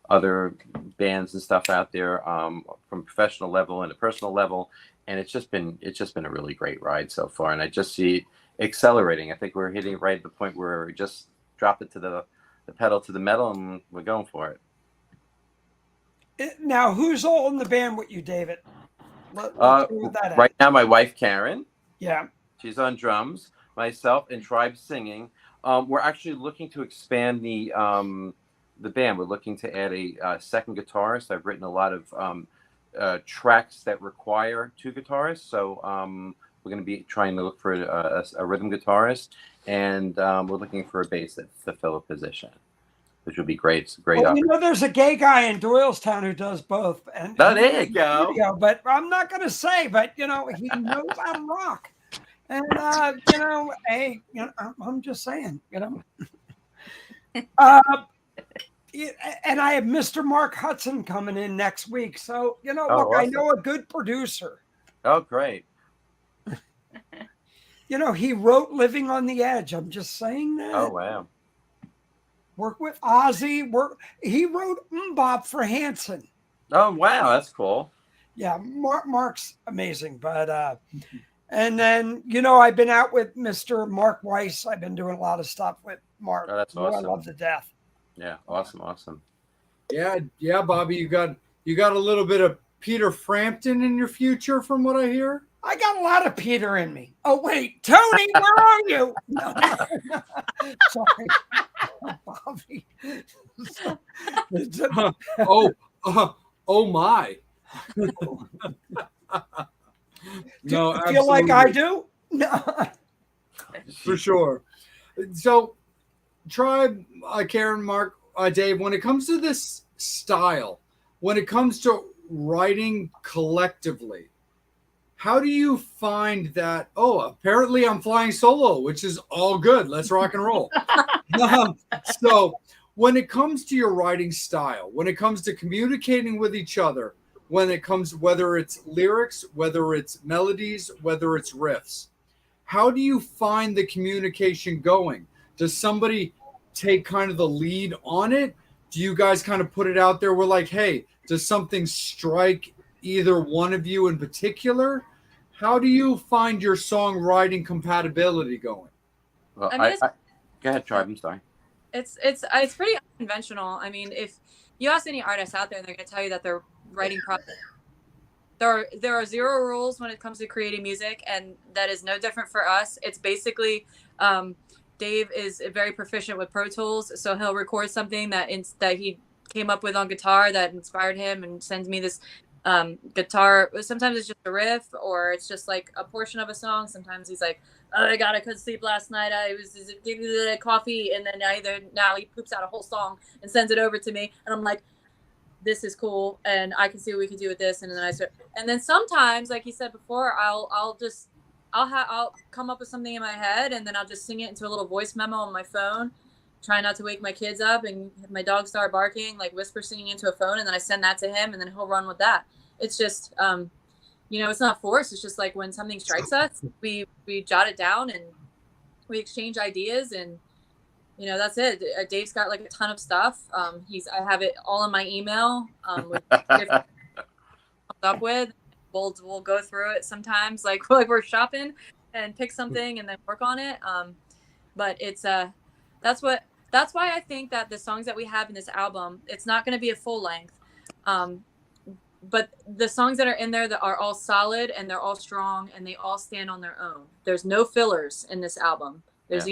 other bands and stuff out there from professional level and a personal level, and it's just been a really great ride so far, and I just see it accelerating. I think we're hitting right at the point where we just drop it to the pedal to the metal, and we're going for it. Now, who's all in the band with you, David? Right now, my wife Karen. Yeah, she's on drums. Myself and Tribe singing. We're actually looking to expand the band. We're looking to add a second guitarist. I've written a lot of tracks that require two guitarists, so we're going to be trying to look for a rhythm guitarist, and we're looking for a bassist to fill a position, which would be great. It's a great opportunity. There's a gay guy in Doylestown who does both. And there you go. But I'm not going to say, but he knows how to rock. And hey, I'm just saying, And I have Mr. Mark Hudson coming in next week. So, look, awesome. I know a good producer. Oh, great. he wrote Living on the Edge. I'm just saying that. Oh wow. Work with Ozzy. He wrote Mbop for Hanson. Oh wow, that's cool. Yeah, Mark's amazing. But and then I've been out with Mr. Mark Weiss. I've been doing a lot of stuff with Mark. Oh, that's who I awesome. love to death. Yeah, awesome. Yeah, Bobby, you got a little bit of Peter Frampton in your future, from what I hear. I got a lot of Peter in me. Oh wait, Tony, where are you? No. Sorry, Bobby. Oh my. Do you feel like I do? No. For sure. So, Tribe, Karen, Mark, Dave, when it comes to this style, when it comes to writing collectively, how do you find that? Oh, apparently I'm flying solo, which is all good. Let's rock and roll. So, when it comes to your writing style, when it comes to communicating with each other, when it comes, whether it's lyrics, whether it's melodies, whether it's riffs, how do you find the communication going? Does somebody take kind of the lead on it? Do you guys kind of put it out there? We're like, hey, does something strike either one of you in particular? How do you find your songwriting compatibility going? Well, I mean, go ahead, Tribe. I'm sorry. It's pretty unconventional. I mean, if you ask any artist out there, they're going to tell you that their writing process, there are zero rules when it comes to creating music, and that is no different for us. It's basically Dave is very proficient with Pro Tools, so he'll record something that he came up with on guitar that inspired him, and sends me this guitar. Sometimes it's just a riff, or it's just like a portion of a song. Sometimes he's like, oh my god, I couldn't sleep last night, I was giving the coffee, and then now he poops out a whole song and sends it over to me, and I'm like, this is cool, and I can see what we can do with this. And then and then sometimes, like you said before, I'll come up with something in my head, and then I'll just sing it into a little voice memo on my phone, try not to wake my kids up, and if my dogs start barking, like whisper singing into a phone, and then I send that to him, and then he'll run with that. It's just it's not forced. It's just like when something strikes us, we jot it down and we exchange ideas, and that's it. Dave's got like a ton of stuff. I have it all in my email. With different up with. We'll go through it sometimes, like we're shopping, and pick something and then work on it. But it's that's why I think that the songs that we have in this album, it's not going to be a full length. But the songs that are in there that are all solid, and they're all strong, and they all stand on their own. There's no fillers in this album. There's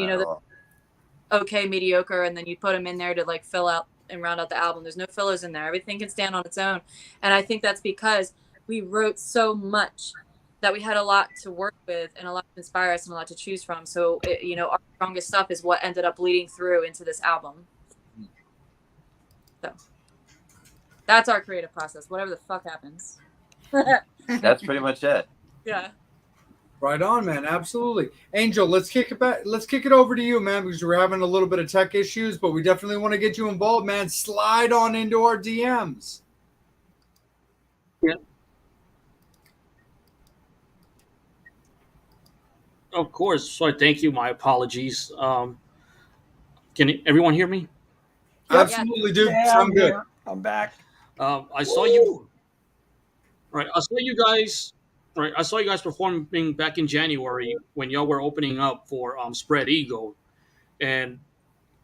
okay, mediocre, and then you put them in there to like fill out and round out the album. There's no fillers in there. Everything can stand on its own. And I think that's because we wrote so much that we had a lot to work with, and a lot to inspire us, and a lot to choose from. So our strongest stuff is what ended up leading through into this album. So that's our creative process, whatever the fuck happens. That's pretty much it. Yeah. Right on, man. Absolutely. Angel, let's kick it back. Let's kick it over to you, man, because we're having a little bit of tech issues, but we definitely want to get you involved, man. Slide on into our DMs. Yeah. Of course. So thank you. My apologies. Can everyone hear me? Absolutely, dude. Yeah, Sound good. I'm back. I saw you. Right. I saw you guys. Right. I saw you guys performing back in January when y'all were opening up for Spread Eagle, and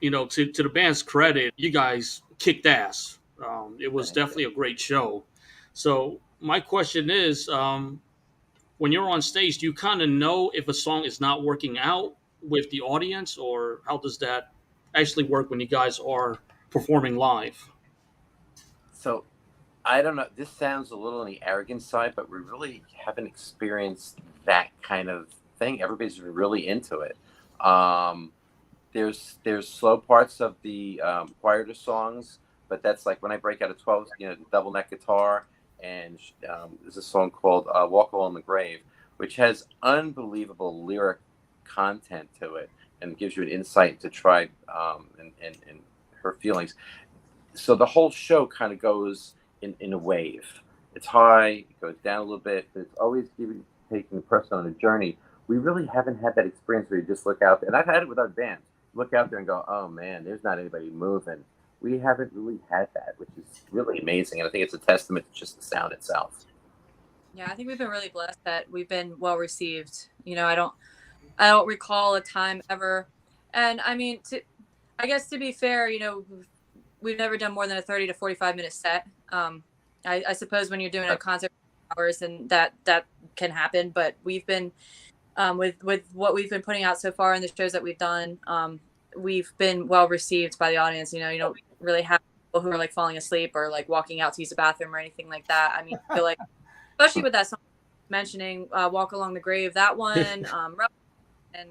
to the band's credit, you guys kicked ass. It was definitely a great show. So my question is, when you're on stage, do you kind of know if a song is not working out with the audience, or how does that actually work when you guys are performing live? So I don't know. This sounds a little on the arrogant side, but we really haven't experienced that kind of thing. Everybody's really into it. There's slow parts of the quieter songs, but that's like when I break out a 12, double neck guitar, and there's a song called "Walk Along the Grave," which has unbelievable lyric content to it, and gives you an insight to Tribe and her feelings. So the whole show kind of goes in a wave. It's high, it goes down a little bit, but it's always taking the person on a journey. we really haven't had that experience where you just look out there. And I've had it with our band. Look out there and go, oh man, there's not anybody moving. We haven't really had that, which is really amazing. And I think it's a testament to just the sound itself. Yeah, I think we've been really blessed that we've been well received. I don't recall a time ever. And I mean, I guess to be fair, we've never done more than a 30 to 45-minute set. I suppose when you're doing a concert for hours, and that can happen, but we've been with what we've been putting out so far in the shows that we've done, we've been well received by the audience. You don't really have people who are like falling asleep or like walking out to use the bathroom or anything like that. I mean, I feel like, especially with that song mentioning, Walk Along the Grave, that one, and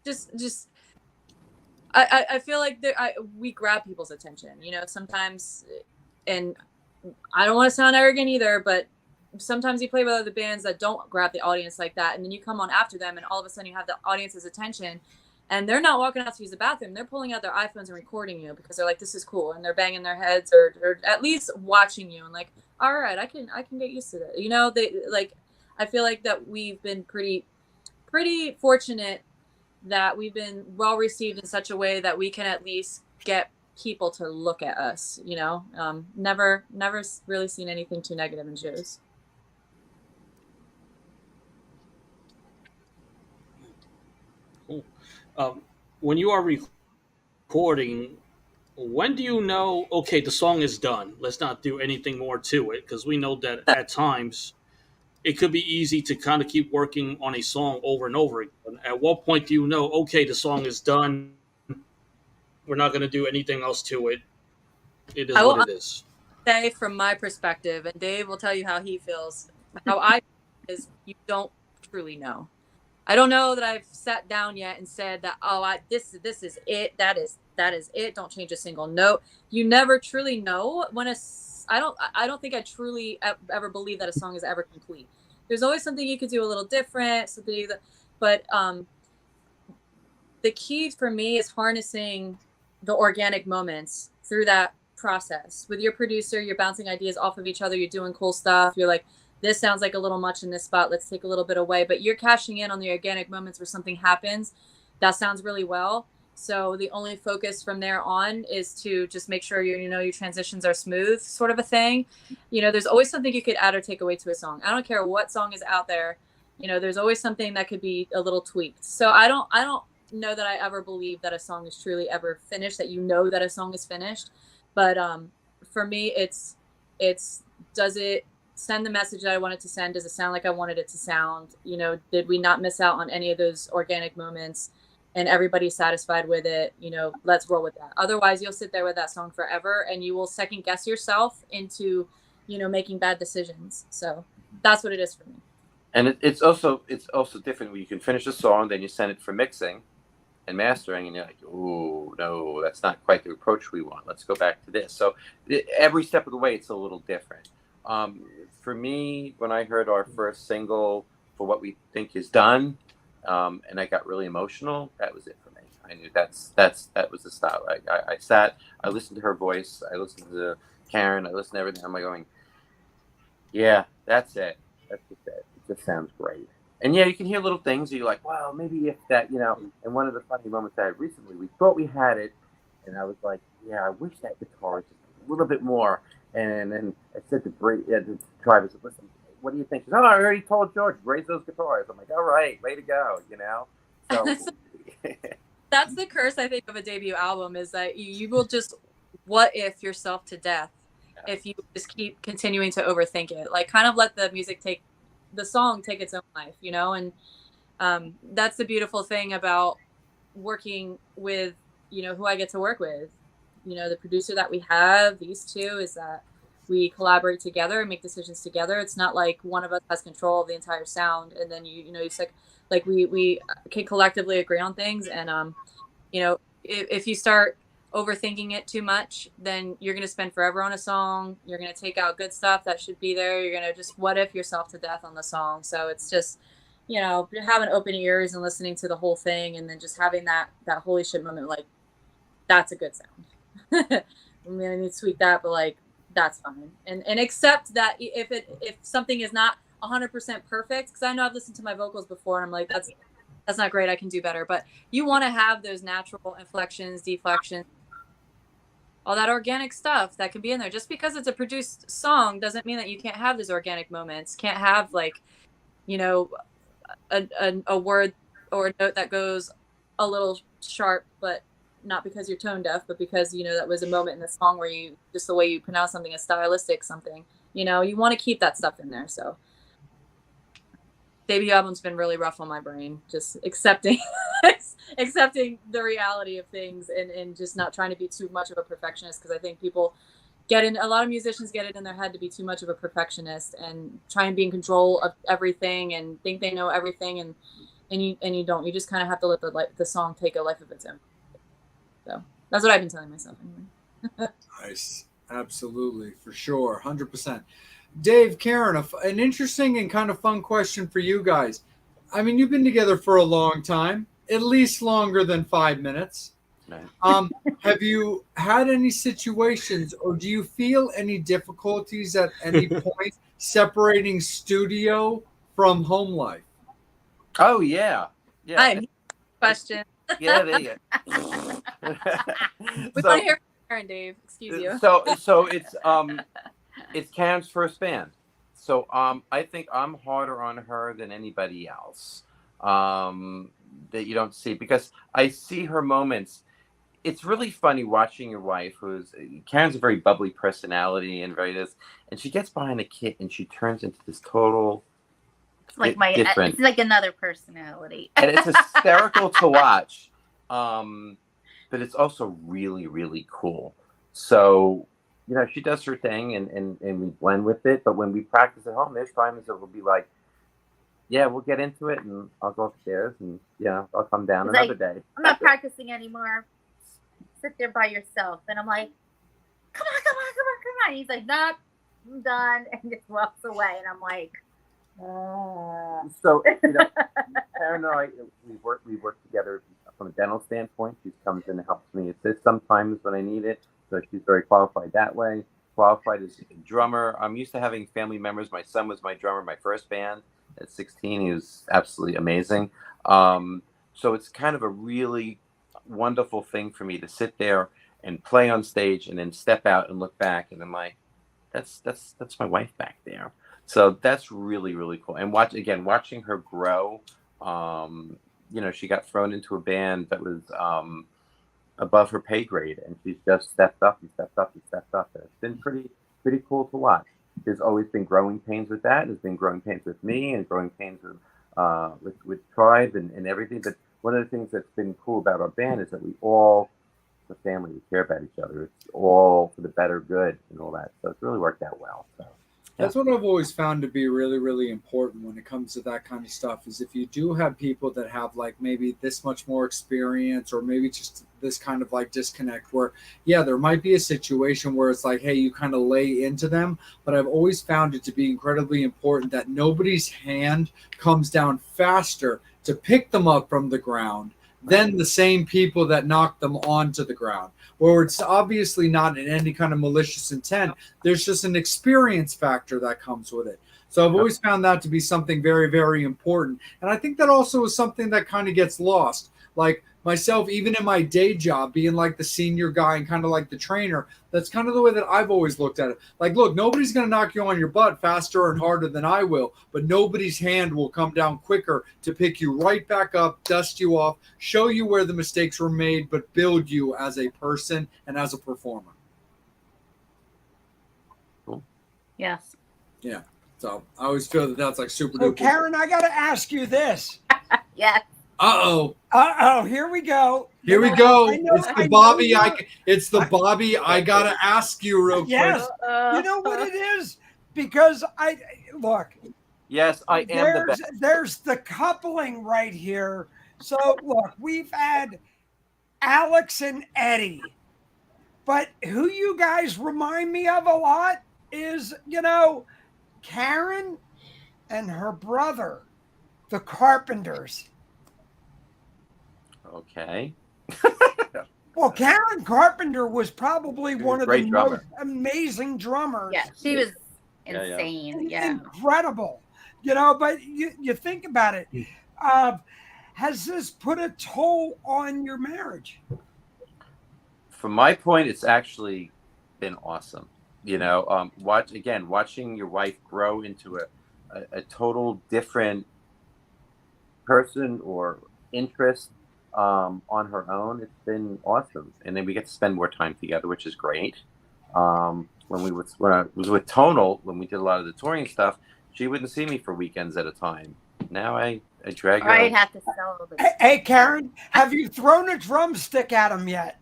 just I feel like we grab people's attention, sometimes, and I don't want to sound arrogant either, but sometimes you play with other bands that don't grab the audience like that, and then you come on after them, and all of a sudden you have the audience's attention, and they're not walking out to use the bathroom. They're pulling out their iPhones and recording you because they're like, this is cool, and they're banging their heads or at least watching you and like, all right, I can get used to that. They like, I feel like that we've been pretty fortunate that we've been well received in such a way that we can at least get people to look at us. Never really seen anything too negative in shows. When you are recording, when do you know, okay, the song is done, let's not do anything more to it? Because we know that at times it could be easy to kind of keep working on a song over and over again. At what point do you know, okay, the song is done, we're not going to do anything else to it, it is what it is? Say from my perspective, and Dave will tell you how he feels, how I feel is you don't truly know. I don't know that I've sat down yet and said that, this is it, that is it, don't change a single note. You never truly know when I don't think I truly ever believe that a song is ever complete. There's always something you could do a little different, but the key for me is harnessing the organic moments through that process. With your producer, you're bouncing ideas off of each other, you're doing cool stuff, you're like, this sounds like a little much in this spot, let's take a little bit away, but you're cashing in on the organic moments where something happens that sounds really well. So the only focus from there on is to just make sure your transitions are smooth, sort of a thing. There's always something you could add or take away to a song. I don't care what song is out there. There's always something that could be a little tweaked. So I don't know that I ever believe that a song is truly ever finished, that that a song is finished. But for me, it's does it send the message that I wanted to send? Does it sound like I wanted it to sound? Did we not miss out on any of those organic moments? And everybody's satisfied with it, let's roll with that. Otherwise, you'll sit there with that song forever, and you will second guess yourself into, making bad decisions. So that's what it is for me. And it's also different when you can finish a song, then you send it for mixing and mastering, and you're like, oh no, that's not quite the approach we want. Let's go back to this. So every step of the way, it's a little different. For me, when I heard our first single, For What We Think Is Done, and I got really emotional, that was it for me. I knew that was the style. I sat, I listened to her voice, I listened to Karen, I listened to everything. I'm like going, yeah, that's it. That's just it. It just sounds great. And yeah, you can hear little things. You're like, wow, maybe if that, and one of the funny moments I had recently, we thought we had it, and I was like, yeah, I wish that guitar was just a little bit more. And then I said to Travis, listen, what do you think? She said, I already told George, raise those guitars. I'm like, all right, way to go, So that's the curse, I think, of a debut album, is that you will just what if yourself to death if you just keep continuing to overthink it. Like, kind of let the song take its own life, and that's the beautiful thing about working with, who I get to work with. The producer that we have, these two, is that we collaborate together and make decisions together. It's not like one of us has control of the entire sound, and then it's like we can collectively agree on things. And if you start overthinking it too much, then you're going to spend forever on a song. You're going to take out good stuff that should be there. You're going to just what if yourself to death on the song. So it's just having open ears and listening to the whole thing, and then just having that holy shit moment, like, that's a good sound. I mean, I need to tweak that, but like, that's fine. And accept that if something is not 100% perfect, because I know I've listened to my vocals before and I'm like, that's not great. I can do better. But you want to have those natural inflections, deflections, all that organic stuff that can be in there. Just because it's a produced song doesn't mean that you can't have those organic moments. Can't have like, you know, a word or a note that goes a little sharp, but not because you're tone deaf, but because, you know, that was a moment in the song where you, just the way you pronounce something, a stylistic something, you know, you want to keep that stuff in there. So debut album's been really rough on my brain, just accepting the reality of things and just not trying to be too much of a perfectionist, because I think people a lot of musicians get it in their head to be too much of a perfectionist and try and be in control of everything and think they know everything, and you don't. You just kind of have to let the song take a life of its own. So that's what I've been telling myself anyway. Nice. Absolutely, for sure, 100%. Dave, Karen, an interesting and kind of fun question for you guys. I mean, you've been together for a long time, at least longer than 5 minutes. Right. Have you had any situations, or do you feel any difficulties at any point separating studio from home life? Oh yeah. Question. Yeah, there you go. We want to hear from Karen, Dave. Excuse you. So it's Karen's first band. So I think I'm harder on her than anybody else that you don't see, because I see her moments. It's really funny watching your wife, Karen's a very bubbly personality and and she gets behind a kit and she turns into this total Like different. It's like another personality. And it's hysterical to watch. But it's also really, really cool. So, you know, she does her thing and we blend with it. But when we practice at home, there's times that we'll be like, yeah, we'll get into it and I'll go upstairs and, I'll come down another day. I'm not practicing anymore. Sit there by yourself. And I'm like, come on. And he's like, nope, I'm done. And just walks away. And I'm like, So, Karen and I, we work together from a dental standpoint. She comes in and helps me assist sometimes when I need it. So she's very qualified that way. Qualified as a drummer. I'm used to having family members. My son was my drummer in my first band at 16. He was absolutely amazing. So it's kind of a really wonderful thing for me to sit there and play on stage and then step out and look back and I'm like, that's my wife back there. So that's really, really cool. And watching her grow, she got thrown into a band that was above her pay grade, and she's just stepped up. And it's been pretty cool to watch. There's always been growing pains with that. There's been growing pains with me and growing pains with Tribe and everything. But one of the things that's been cool about our band is that we all, the family, we care about each other. It's all for the better good and all that. So it's really worked out well. So. That's what I've always found to be really, really important when it comes to that kind of stuff, is if you do have people that have like maybe this much more experience or maybe just this kind of like disconnect where, there might be a situation where it's like, hey, you kind of lay into them. But I've always found it to be incredibly important that nobody's hand comes down faster to pick them up from the ground than the same people that knock them onto the ground, where it's obviously not in any kind of malicious intent. There's just an experience factor that comes with it. So I've always found that to be something very, very important. And I think that also is something that kind of gets lost. Like myself, even in my day job, being like the senior guy and kind of like the trainer, that's kind of the way that I've always looked at it. Like, look, nobody's going to knock you on your butt faster and harder than I will, but nobody's hand will come down quicker to pick you right back up, dust you off, show you where the mistakes were made, but build you as a person and as a performer. Cool. Yes. Yeah. So I always feel that that's like super So duper. Karen, I got to ask you this. Yes. Here we go. Here we go. I know- It's I the know Bobby. you- It's the Bobby. I gotta ask you real Yes. quick. You know what it is? Because look, Yes, I am the best. there's the coupling right here. So look, we've had Alex and Eddie, but who you guys remind me of a lot is, Karen and her brother, the Carpenters. Okay. Well, Karen Carpenter was probably one of the great drummer. most amazing drummers. Yeah, she was Yeah, yeah. insane. Yeah. Incredible. But you think about it. has this put a toll on your marriage? From my point, it's actually been awesome. You know, watching your wife grow into a total different person or interest on her own. It's been awesome, and then we get to spend more time together, which is great. When I was with Tonal, when we did a lot of the touring stuff, she wouldn't see me for weekends at a time. Now I drag her. I'd have to sell this. Hey, Karen, have you thrown a drumstick at him yet?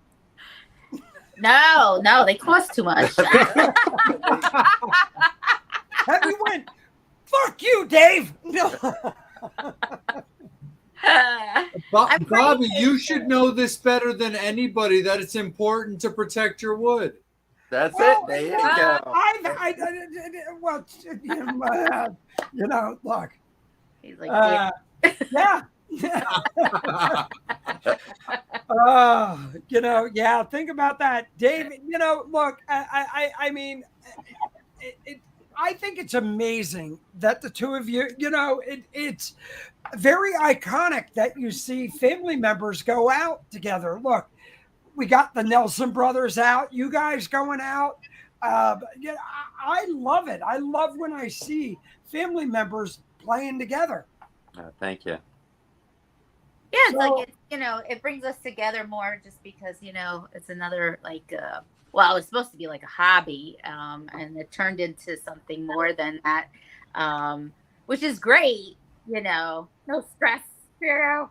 No, they cost too much. Have you went, fuck you, Dave? No. I'm pretty Bobby, you patient. should know this better than anybody, that it's important to protect your wood. That's Well, it. There you yeah, go. well, you know, look, He's like, yeah. You know, yeah. Think about that, Dave. You know, look, I mean, I think it's amazing that the two of you, you know, it's very iconic that you see family members go out together. Look, we got the Nelson brothers out, you guys going out. Yeah, I love it. I love when I see family members playing together. Thank you. yeah, it's So- like, you know, it brings us together more just because, you know, it's another like, well, it's supposed to be like a hobby, and it turned into something more than that, which is great. You know, no stress. You know.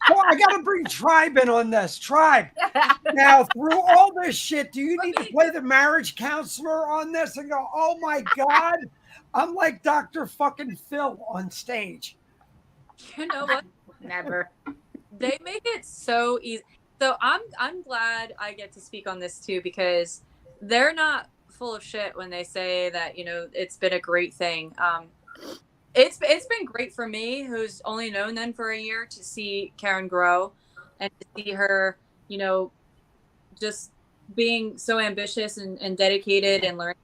Oh, I got to bring Tribe in on this. Tribe. Now, through all this shit, do you need to play the marriage counselor on this and go, oh my God, I'm like Dr. fucking Phil on stage? You know what? Never. They make it so easy. So I'm glad I get to speak on this too, because they're not full of shit when they say that, you know, it's been a great thing. It's been great for me, who's only known them for a year, to see Karen grow and to see her, you know, just being so ambitious and dedicated and learning,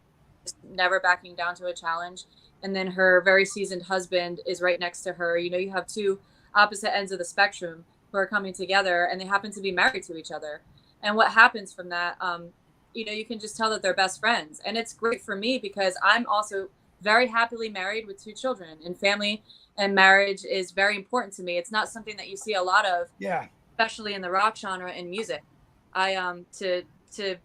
just never backing down to a challenge. And then her very seasoned husband is right next to her. You know, you have two opposite ends of the spectrum who are coming together, and they happen to be married to each other. And what happens from that, you know, you can just tell that they're best friends. And it's great for me because I'm also very happily married with two children, and family and marriage is very important to me. It's not something that you see a lot of, Yeah. especially in the rock genre and music. I to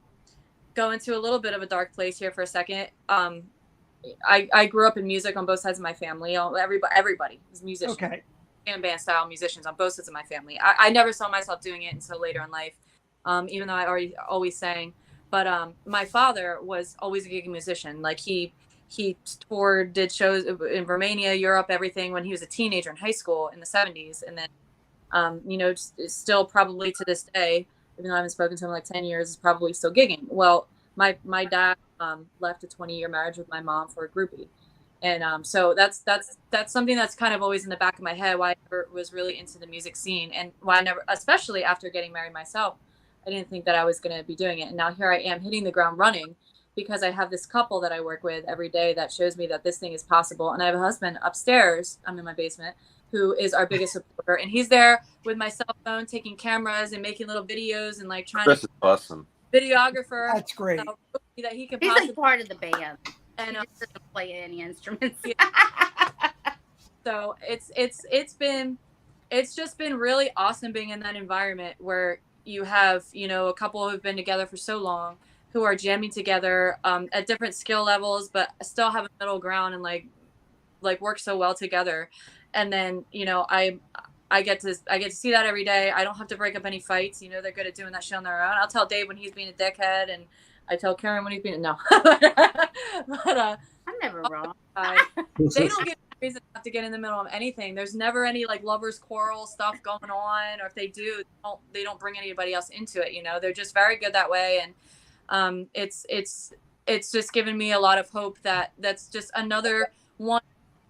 go into a little bit of a dark place here for a second. I grew up in music on both sides of my family. Everybody is musicians. Okay. Band style musicians on both sides of my family. I never saw myself doing it until later in life, even though I always sang. But my father was always a gigging musician. Like he toured, did shows in Romania, Europe, everything when he was a teenager in high school in the 70s. And then, you know, still probably to this day, even though I haven't spoken to him in like 10 years, is probably still gigging. Well, my dad left a 20-year marriage with my mom for a groupie. And so that's something that's kind of always in the back of my head, why I never was really into the music scene, and why I never, especially after getting married myself, I didn't think that I was going to be doing it. And now here I am hitting the ground running, because I have this couple that I work with every day that shows me that this thing is possible. And I have a husband upstairs, I'm in my basement, who is our biggest supporter. And he's there with my cell phone, taking cameras and making little videos and like trying Chris to is awesome. videographer That's great. that he can He's possibly. like part of the band. And He just doesn't play any instruments. so it's just been really awesome being in that environment where you have, you know, a couple who've been together for so long, who are jamming together at different skill levels, but still have a middle ground and like work so well together. And then, you know, I get to see that every day. I don't have to break up any fights. You know, they're good at doing that shit on their own. I'll tell Dave when he's being a dickhead, and I tell Karen when he's being no. But I'm never wrong. they don't get a reason not to get in the middle of anything. There's never any like lovers quarrel stuff going on, or if they do, they don't bring anybody else into it. You know, they're just very good that way. And it's just given me a lot of hope that that's just another one,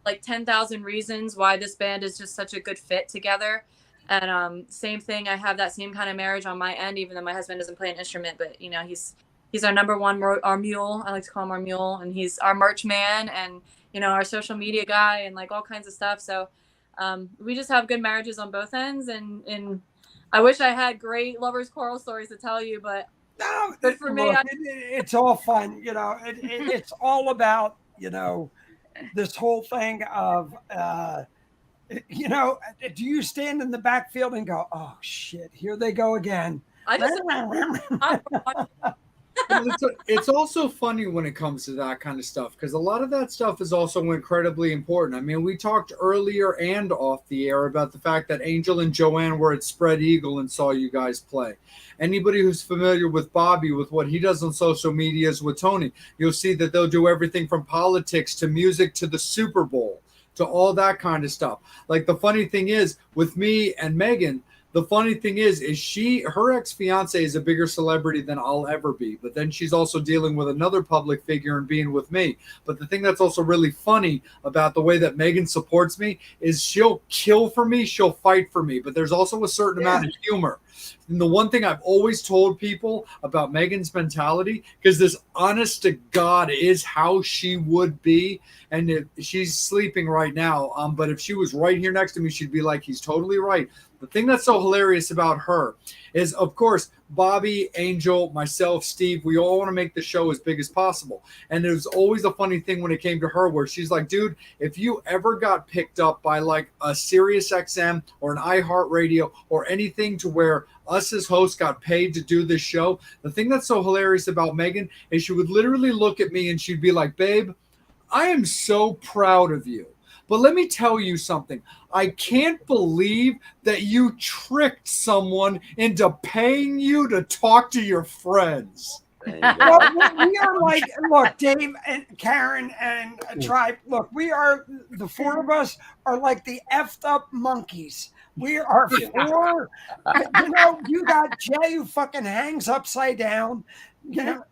like 10,000 reasons why this band is just such a good fit together. And same thing, I have that same kind of marriage on my end, even though my husband doesn't play an instrument, but you know, he's our number one, our mule. I like to call him our mule, and he's our merch man, and you know, our social media guy, and like all kinds of stuff. So we just have good marriages on both ends, and I wish I had great lovers quarrel stories to tell you, but No, good for me. look, it's all fun. It's all about, this whole thing of, do you stand in the backfield and go, oh shit, here they go again? I just It's also funny when it comes to that kind of stuff, because a lot of that stuff is also incredibly important. I mean, we talked earlier and off the air about the fact that Angel and Joanne were at Spread Eagle and saw you guys play. Anybody who's familiar with Bobby, with what he does on social medias with Tony, you'll see that they'll do everything from politics to music to the Super Bowl to all that kind of stuff. Like, the funny thing is with me and Megan, the funny thing is her ex-fiance is a bigger celebrity than I'll ever be, but then she's also dealing with another public figure and being with me. But the thing that's also really funny about the way that Megan supports me is she'll kill for me, she'll fight for me, but there's also a certain amount of humor. And the one thing I've always told people about Megan's mentality, because this honest to God is how she would be, and she's sleeping right now, but if she was right here next to me, she'd be like, he's totally right. The thing that's so hilarious about her is, of course, Bobby, Angel, myself, Steve, we all want to make the show as big as possible. And there's always a funny thing when it came to her where she's like, dude, if you ever got picked up by like a Sirius XM or an iHeartRadio or anything to where us as hosts got paid to do this show, the thing that's so hilarious about Megan is she would literally look at me and she'd be like, babe, I am so proud of you. But let me tell you something. I can't believe that you tricked someone into paying you to talk to your friends. Well, we are like, look, Dave and Karen and Tribe, look, the four of us are like the effed up monkeys. We are four. You got Jay who fucking hangs upside down.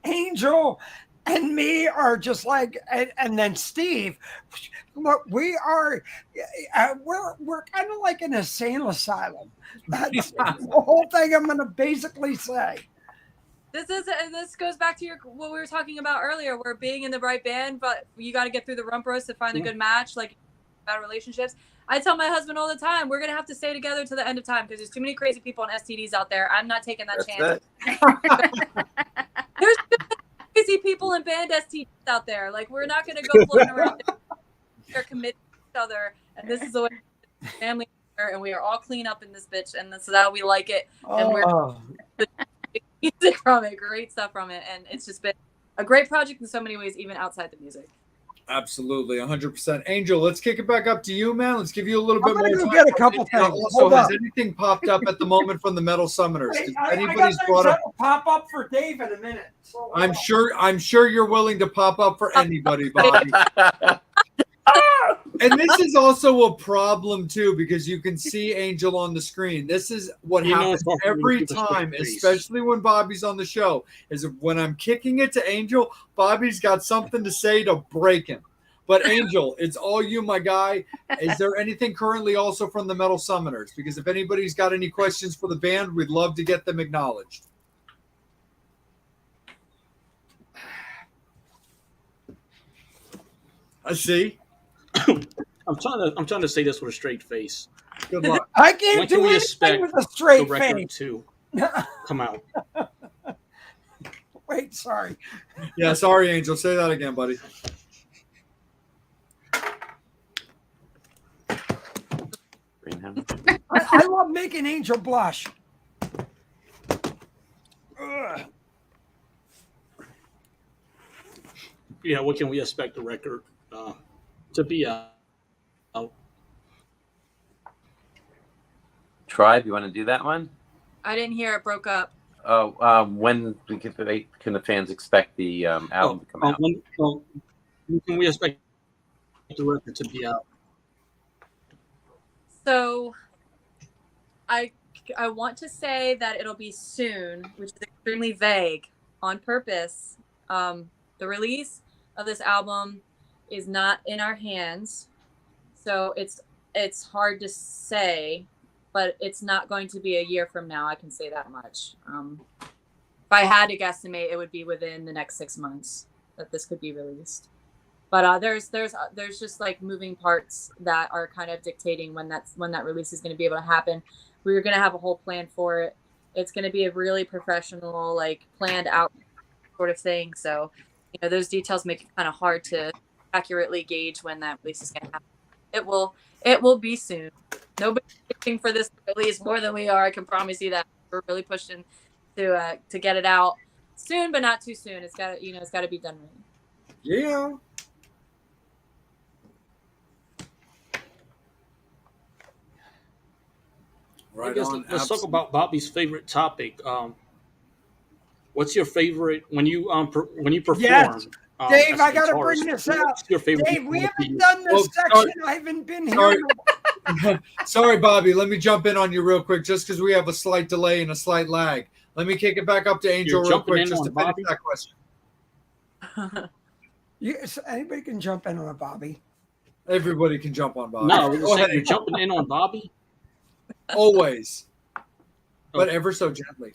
Angel and me are just like, and then Steve. Look, we are, we're kind of like an insane asylum. That's the whole thing I'm going to basically say. This goes back to what we were talking about earlier. We're being in the right band, but you got to get through the rump roast to find a good match. Like about relationships, I tell my husband all the time, we're gonna have to stay together to the end of time because there's too many crazy people on STDs out there. I'm not taking that chance. There's crazy people in band STDs out there. Like, we're not gonna go floating around. They're committed to each other, and this is the way family are, and we are all clean up in this bitch, and this is how we like it. And we're music from it, great stuff from it, and it's just been a great project in so many ways, even outside the music. Absolutely, 100%. Angel, let's kick it back up to you, man. Let's give you a little bit more time. Get a couple things. Also, has anything popped up at the moment from the Metal Summoners? Anybody's brought up? Pop up for Dave in a minute. So, I'm sure you're willing to pop up for anybody, Bobby. And this is also a problem too, because you can see Angel on the screen. This is what happens every time, especially when Bobby's on the show, is when I'm kicking it to Angel, Bobby's got something to say to break him. But Angel, it's all you, my guy. Is there anything currently also from the Metal Summoners? Because if anybody's got any questions for the band, we'd love to get them acknowledged. I see. I'm trying to say this with a straight face. Good luck. I can't do we anything expect with a straight the record face. to come out? Wait, sorry. Yeah, sorry, Angel. Say that again, buddy. I love making Angel blush. Ugh. Yeah, what can we expect the record to be out? Tribe, you want to do that one? I didn't hear it, broke up. Oh, when can the fans expect the album to come out? When can we expect the record to be out? So I want to say that it'll be soon, which is extremely vague on purpose. The release of this album is not in our hands, so it's hard to say, but it's not going to be a year from now. I can say that much. If I had to guesstimate, it would be within the next 6 months that this could be released. But there's just like moving parts that are kind of dictating when that release is going to be able to happen. We're going to have a whole plan for it. It's going to be a really professional, like planned out sort of thing. So, those details make it kind of hard to accurately gauge when that release is going to happen. It will be soon. Nobody's waiting for this release more than we are. I can promise you that. We're really pushing to get it out soon, but not too soon. It's got to be done right. Yeah. I guess let's talk about Bobby's favorite topic. What's your favorite when you perform? Yes. Dave, as a I got to guitarist, bring this out. what's your favorite Dave, we instrument to haven't use? done this Oh, section. sorry. I haven't been here. Sorry. Sorry, Bobby. Let me jump in on you real quick, just because we have a slight delay and a slight lag. Let me kick it back up to Angel You're real jumping quick, in just on to finish Bobby? that question. Yes, anybody can jump in on Bobby. Everybody can jump on Bobby. No, Go ahead. you're jumping in on Bobby. Always, but Okay. ever so gently.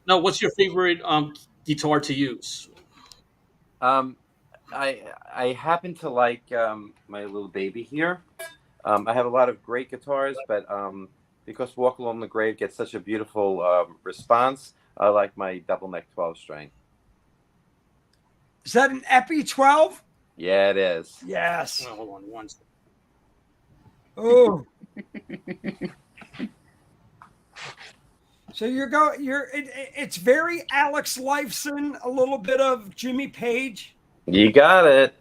No, what's your favorite guitar to use? I happen to like my little baby here. I have a lot of great guitars, but because Walk Along the Grave gets such a beautiful response, I like my double neck 12 string. Is that an Epi 12? Yeah, it is. Yes. Oh, hold on one second. Oh. So it's very Alex Lifeson, a little bit of Jimmy Page. You got it.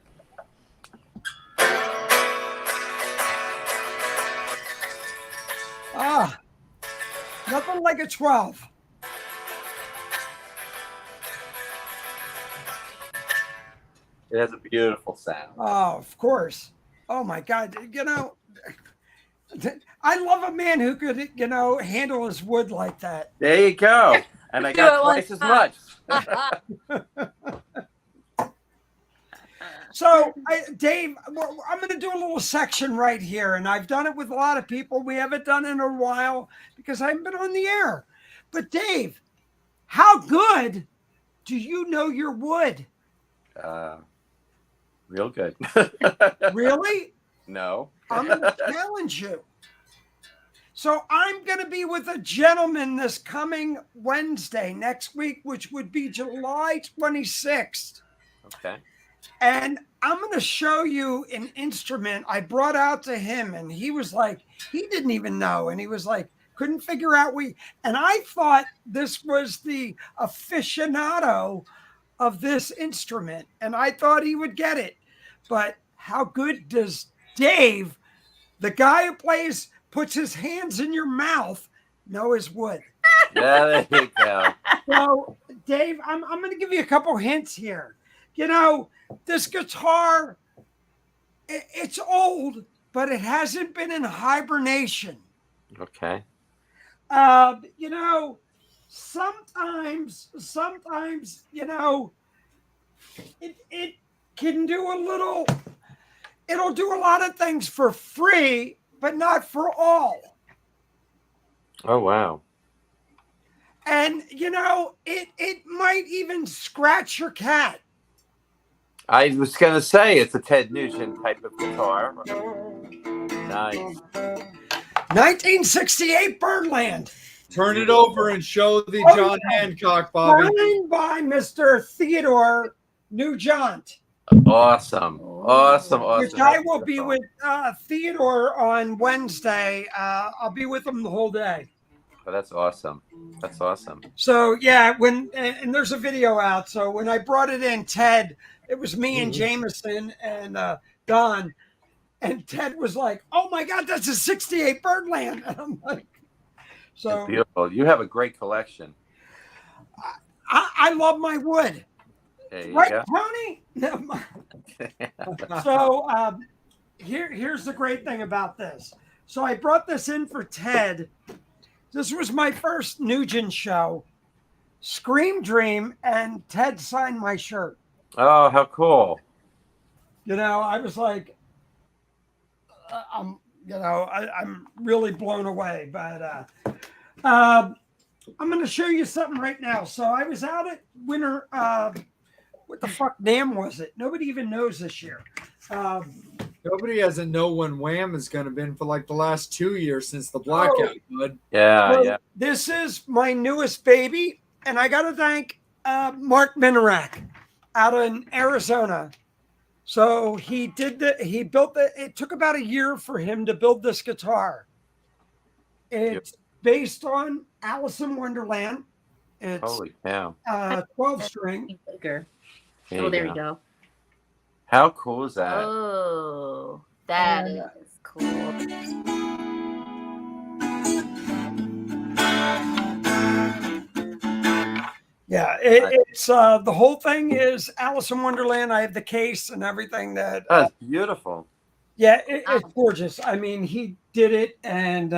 Ah, nothing like a 12. It has a beautiful sound. Oh, of course. Oh my God. I love a man who could, handle his wood like that. There you go. And I Do got it one twice as time. much. So, Dave, I'm going to do a little section right here, and I've done it with a lot of people. We haven't done it in a while because I haven't been on the air. But Dave, how good do you know your wood? Real good. Really? No. I'm going to challenge you. So I'm going to be with a gentleman this coming Wednesday next week, which would be July 26th. Okay. And I'm going to show you an instrument I brought out to him. And he was like, he didn't even know. And he was like, couldn't figure out and I thought this was the aficionado of this instrument. And I thought he would get it. But how good does Dave, the guy who puts his hands in your mouth, know his wood? Yeah, there you go. So, Dave, I'm going to give you a couple hints here. This guitar, it's old, but it hasn't been in hibernation. Okay. Sometimes, it can do it'll do a lot of things for free, but not for all. Oh, wow. And, it might even scratch your cat. I was going to say it's a Ted Nugent type of guitar. Nice. 1968 Birdland. Turn it over and show the John Hancock, Bobby. Signed by Mr. Theodore Nugent. Awesome. Which I will be with Theodore on Wednesday. I'll be with him the whole day. Oh, that's awesome. So, yeah, and there's a video out. So when I brought it in, Ted, it was me and Jameson and Don. And Ted was like, oh, my God, that's a 68 Birdland. And I'm like, so That's beautiful. You have a great collection. I love my wood. There you Right, go. Tony? So here's the great thing about this. So I brought this in for Ted. This was my first Nugent show, Scream Dream, and Ted signed my shirt. Oh, how cool. I was like, I'm really blown away. But I'm going to show you something right now. So I was out at Winter what the fuck NAMM was it? Nobody even knows this year. Nobody doesn't know when Wham is going to be for like the last 2 years since the blackout, bud. Yeah, So yeah. this is my newest baby, and I got to thank Mark Minarak out in Arizona. So he built it took about a year for him to build this guitar. It's based on Alice in Wonderland. It's Holy cow. 12 string. Bigger. There There you go. How cool is that? Oh, that And, is cool. Yeah, it's the whole thing is Alice in Wonderland. I have the case and everything that. That's beautiful. Yeah, it's gorgeous. I mean, he did it, and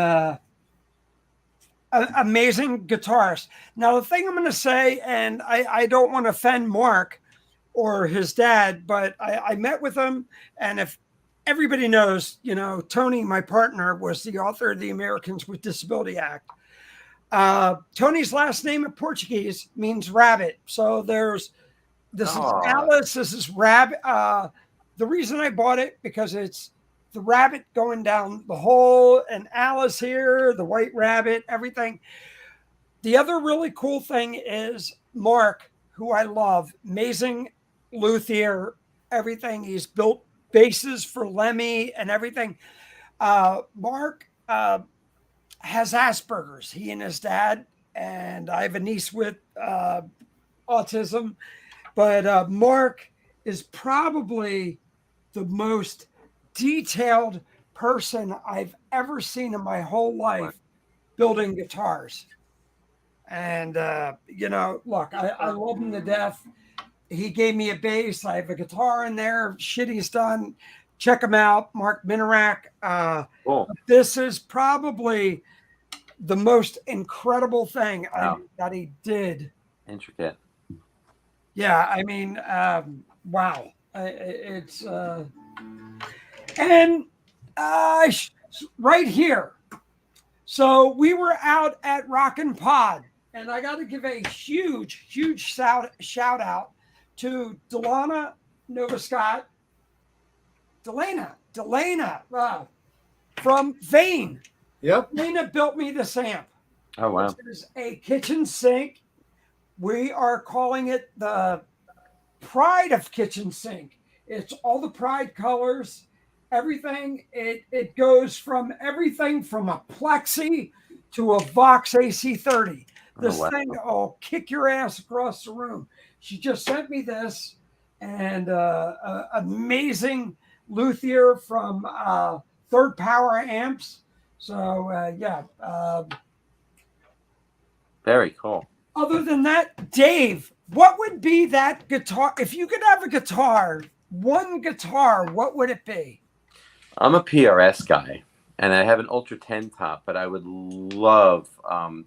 amazing guitarist. Now, the thing I'm going to say, and I don't want to offend Mark or his dad, but I met with him, and if everybody knows, you know, Tony, my partner, was the author of the Americans with Disability Act. Tony's last name in Portuguese means rabbit. So this is Alice, this is rabbit. The reason I bought it because it's the rabbit going down the hole, and Alice here, the white rabbit, everything. The other really cool thing is Mark, who I love, amazing luthier, everything. He's built basses for Lemmy and everything. Mark has Asperger's, he and his dad, and I have a niece with autism. But Mark is probably the most detailed person I've ever seen in my whole life building guitars. And, you know, look, I love him to death. He gave me a bass. I have a guitar in there. Shit he's done. Check him out, Mark Minarak. Cool. This is probably the most incredible thing that he did. Intricate. Yeah, I mean, wow. It's and right here. So we were out at Rockin' Pod, and I got to give a huge shout out to Delana Novascott. Delana from Vane. Yep. Delana built me this amp. Oh, wow. Which is a kitchen sink. We are calling it the Pride of Kitchen Sink. It's all the Pride colors, everything. It goes from everything from a Plexi to a Vox AC30. This thing will kick your ass across the room. She just sent me this, and amazing luthier from Third Power Amps. So yeah. Very cool. Other than that, Dave, what would be that guitar? If you could have a guitar, one guitar, what would it be? I'm a PRS guy, and I have an Ultra 10 top, but I would love to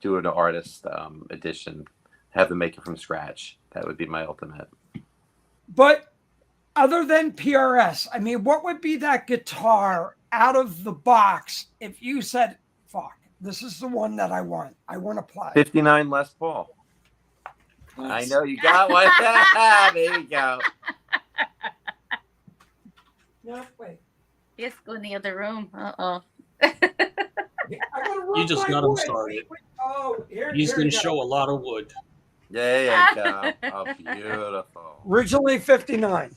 do an artist edition, have them make it from scratch. That would be my ultimate. But other than PRS, I mean, what would be that guitar out of the box if you said, fuck, this is the one that I want to play? 59 Les Paul. I know you got one. There you go. No, wait. Just go in the other room. Uh-oh. You just got him started. Oh, He's going to show a lot of wood. There you go. Oh, beautiful. Originally 59.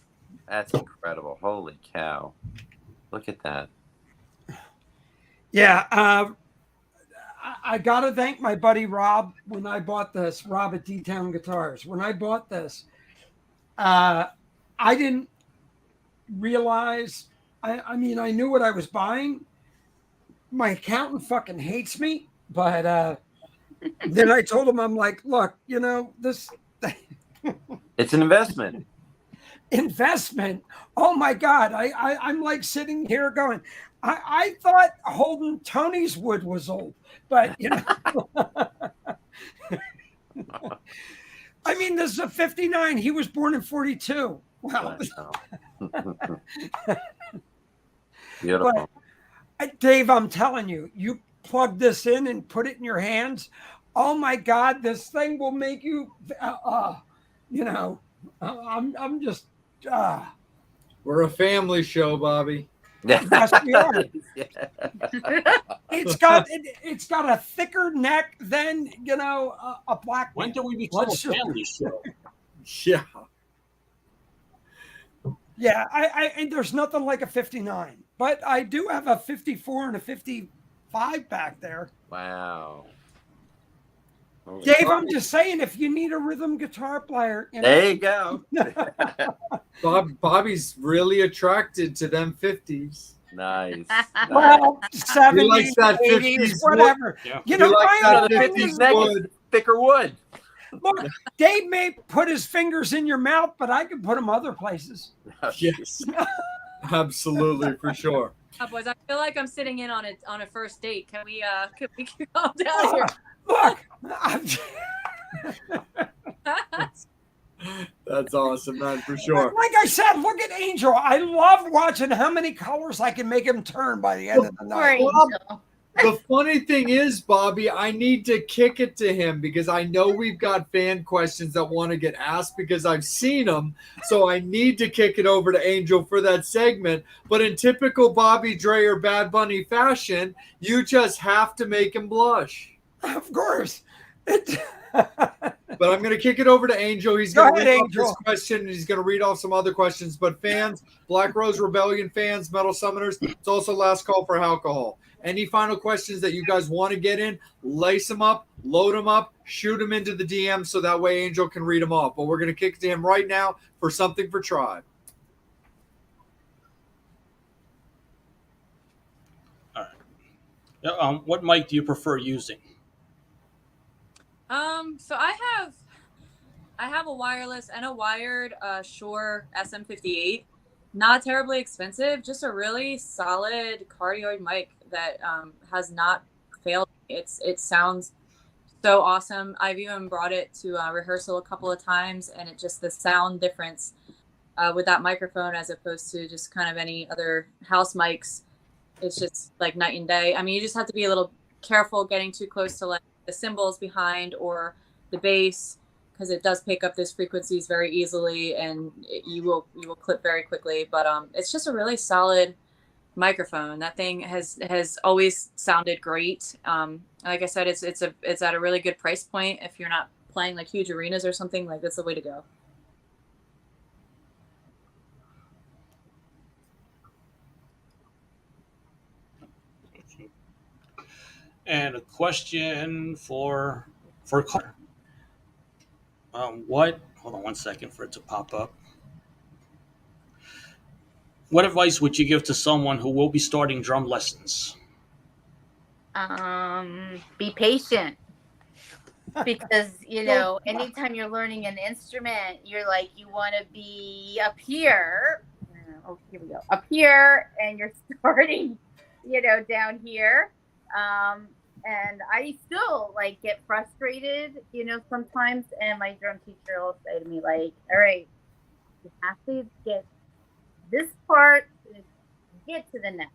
That's incredible. Holy cow. Look at that. Yeah. I got to thank my buddy Rob when I bought this, Rob at D-Town Guitars. When I bought this, I didn't realize, I mean, I knew what I was buying. My accountant fucking hates me, but then I told him, I'm like, look, you know, this. It's an investment. Investment. Oh my God. I'm like sitting here going, I thought holding Tony's wood was old, but you know, I mean, this is a 59. He was born in 42. Wow. Beautiful. But, Dave, I'm telling you, you plug this in and put it in your hands. Oh my God, this thing will make you, you know, I'm just. We're a family show, Bobby. Yes, we are. Yeah. It's got a thicker neck than a black. When man. do we become a Let's just- family show? Yeah. Yeah, I and there's nothing like a 59, but I do have a 54 and a 55 back there. Wow. Holy Dave, crap. I'm just saying, if you need a rhythm guitar player, There you go. Bobby's really attracted to them 50s. Nice. well, He 70s, likes that 80s, 50s whatever. Yeah. You He know, likes my that own thing 50s is, neck wood. is thicker wood. look, Dave may put his fingers in your mouth, but I can put them other places. Yes. Absolutely, for sure. Boys, I feel like I'm sitting in on a first date. Can we calm down here? Look, That's awesome, man, for sure. like I said, look at Angel. I love watching how many colors I can make him turn by the end of the Poor night. Angel. The funny thing is, Bobby, I need to kick it to him because I know we've got fan questions that want to get asked because I've seen them. So I need to kick it over to Angel for that segment. But in typical Bobby Dre or Bad Bunny fashion, you just have to make him blush. Of course. But I'm going to kick it over to Angel. He's Go going to ahead, read off Angel. this question and he's going to read off some other questions. But fans, Black Rose Rebellion fans, Metal Summoners, it's also last call for alcohol. Any final questions that you guys want to get in, lace them up, load them up, shoot them into the DM so that way Angel can read them off. But we're going to kick it to him right now for something for Tribe. What mic do you prefer using? So I have a wireless and a wired Shure SM58. Not terribly expensive, just a really solid cardioid mic that has not failed. It sounds so awesome. I've even brought it to rehearsal a couple of times, and it just the sound difference with that microphone as opposed to just kind of any other house mics, it's just like night and day. I mean, you just have to be a little careful getting too close to like the cymbals behind or the bass, because it does pick up those frequencies very easily and you will clip very quickly. But it's just a really solid microphone. That thing has always sounded great. Like I said, it's at a really good price point. If you're not playing like huge arenas or something, like that's the way to go. And a question for Carter. Hold on one second for it to pop up. What advice would you give to someone who will be starting drum lessons? Be patient. Because, anytime you're learning an instrument, you're like, you want to be up here. Oh, here we go. Up here, and you're starting, down here. And I still get frustrated, sometimes. And my drum teacher will say to me, like, all right, you have to get this part, get to the next.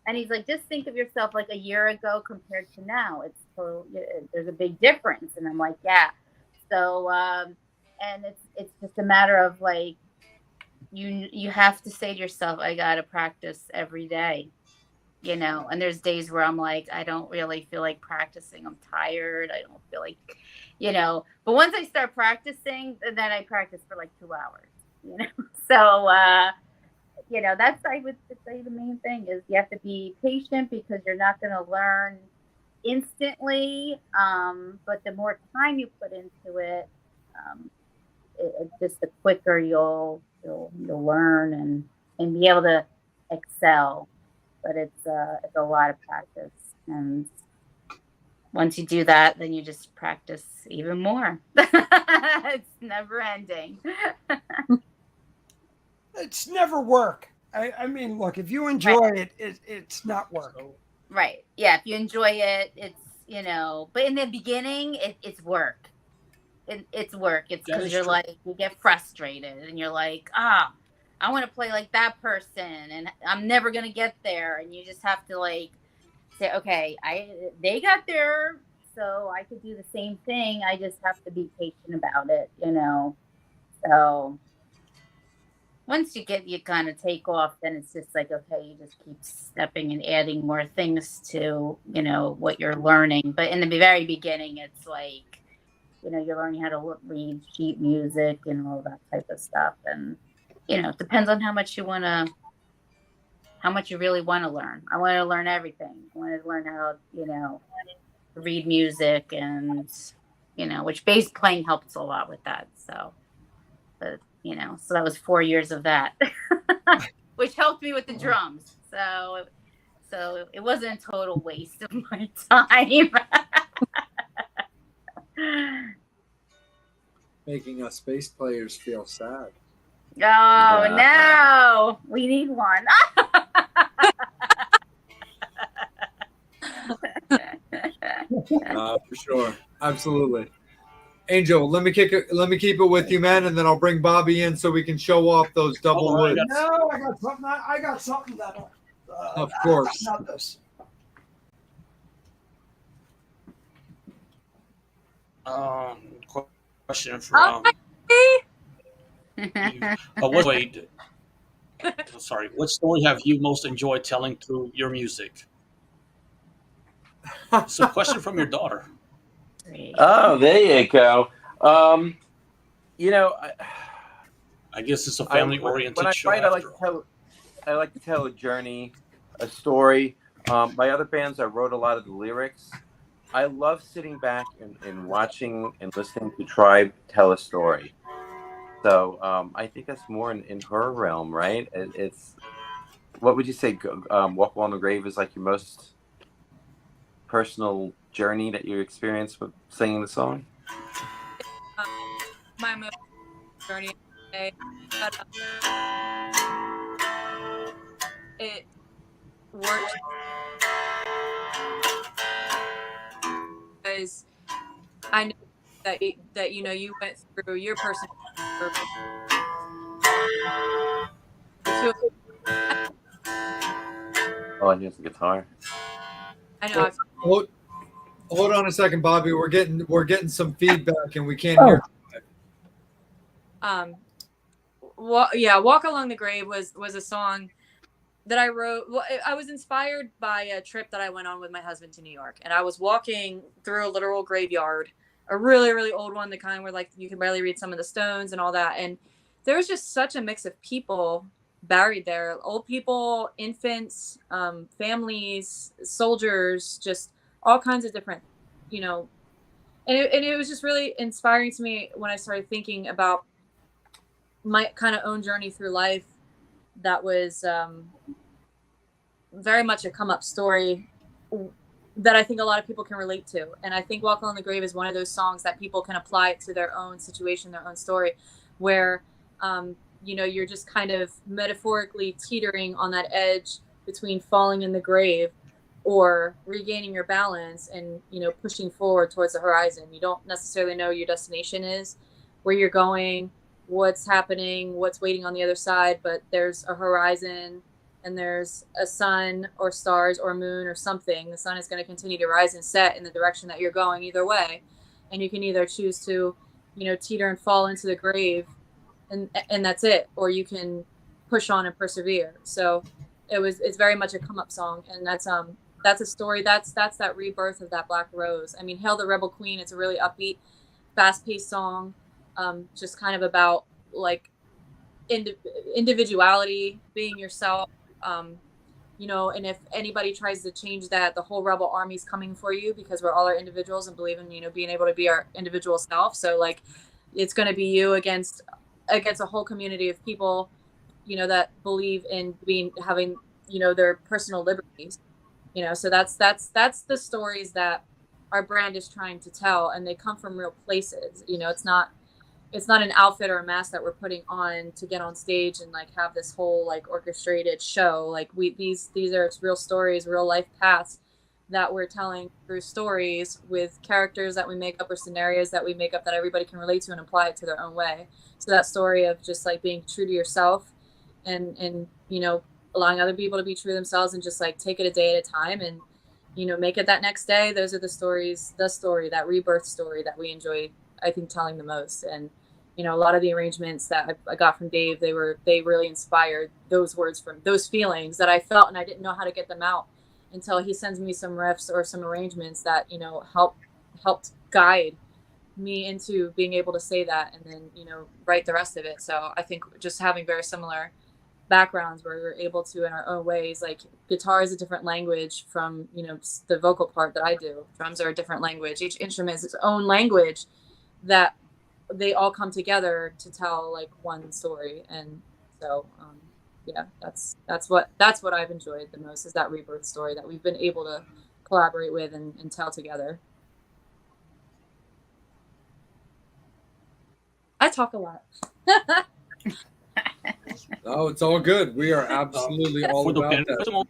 And he's like, just think of yourself like a year ago compared to now. There's a big difference. And I'm like, yeah. So, and it's just a matter of like, you have to say to yourself, I got to practice every day, and there's days where I'm like, I don't really feel like practicing. I'm tired. I don't feel like, but once I start practicing, then I practice for like 2 hours, So, that's, I would say the main thing is you have to be patient because you're not going to learn instantly. But the more time you put into it, just the quicker you'll learn and be able to excel. But it's a lot of practice, and once you do that, then you just practice even more. It's never ending. It's never work. I mean, look, if you enjoy it's not work. Right. Yeah. If you enjoy it, it's, but in the beginning, it's work. It's work. It's because you're true. You get frustrated and you're like, I want to play like that person and I'm never going to get there. And you just have to say, okay, they got there, so I could do the same thing. I just have to be patient about it, So once you kind of take off, then it's just like, okay, you just keep stepping and adding more things to, what you're learning. But in the very beginning, it's like, you're learning how to read sheet music and all that type of stuff. And, it depends on how much you really want to learn. I want to learn everything. I want to learn how, read music and, which bass playing helps a lot with that. So, but, so that was 4 years of that, which helped me with the drums. So it wasn't a total waste of my time. Making us bass players feel sad. Oh, no. We need one. For sure. Absolutely. Angel, let me keep it with you, man, and then I'll bring Bobby in so we can show off those double woods. No, I got something that'll. Of course. Not this. Question from. Wait. Sorry. What story have you most enjoyed telling through your music? It's a question from your daughter. Oh, there you go. I guess it's a family-oriented show. When I write, I like to tell a journey, a story. My other bands, I wrote a lot of the lyrics. I love sitting back and watching and listening to Tribe tell a story. So I think that's more in her realm, right? It's what would you say? Walk Along the Grave is like your most personal journey that you experienced with singing the song? My most journey today, but it worked because I know that you went through your personal. Oh, and here's the guitar. I know. Hold on a second, Bobby. We're getting some feedback and we can't hear. Walk Along the Grave was a song that I wrote. Well, I was inspired by a trip that I went on with my husband to New York, and I was walking through a literal graveyard, a really, really old one, the kind where like you can barely read some of the stones and all that. And there was just such a mix of people buried there, old people, infants, families, soldiers, just all kinds of different, and it was just really inspiring to me when I started thinking about my kind of own journey through life. That was very much a come up story that I think a lot of people can relate to. And I think Walk Along the Grave is one of those songs that people can apply it to their own situation, their own story, where, you're just kind of metaphorically teetering on that edge between falling in the grave or regaining your balance and, pushing forward towards the horizon. You don't necessarily know your destination is, where you're going, what's happening, what's waiting on the other side, but there's a horizon and there's a sun or stars or moon or something. The sun is going to continue to rise and set in the direction that you're going either way. And you can either choose to, teeter and fall into the grave and that's it, or you can push on and persevere. So it's very much a come up song. And that's a story. That's that rebirth of that Black Rose. I mean, Hail the Rebel Queen. It's a really upbeat, fast paced song. Just kind of about like individuality, being yourself, and if anybody tries to change that, the whole rebel army's coming for you, because we're all our individuals and believe in, being able to be our individual self. So like, it's going to be you against a whole community of people, that believe in having, their personal liberties, so that's the stories that our brand is trying to tell. And they come from real places. It's not an outfit or a mask that we're putting on to get on stage and like have this whole like orchestrated show. Like these are real stories, real life paths that we're telling through stories with characters that we make up or scenarios that we make up that everybody can relate to and apply it to their own way. So that story of just like being true to yourself and allowing other people to be true to themselves and just like take it a day at a time and, make it that next day. Those are the story, that rebirth story that we enjoy, I think, telling the most. And, you know, a lot of the arrangements that I got from Dave, they really inspired those words from those feelings that I felt, and I didn't know how to get them out until he sends me some riffs or some arrangements that, you know, helped guide me into being able to say that and then, you know, write the rest of it. So I think just having very similar backgrounds where we're able to, in our own ways, like guitar is a different language from, you know, the vocal part that I do. Drums are a different language. Each instrument is its own language that they all come together to tell like one story. And so, yeah, that's what I've enjoyed the most, is that Rebirth story that we've been able to collaborate with and tell together. I talk a lot. Oh, it's all good. We are absolutely all For the about band, that.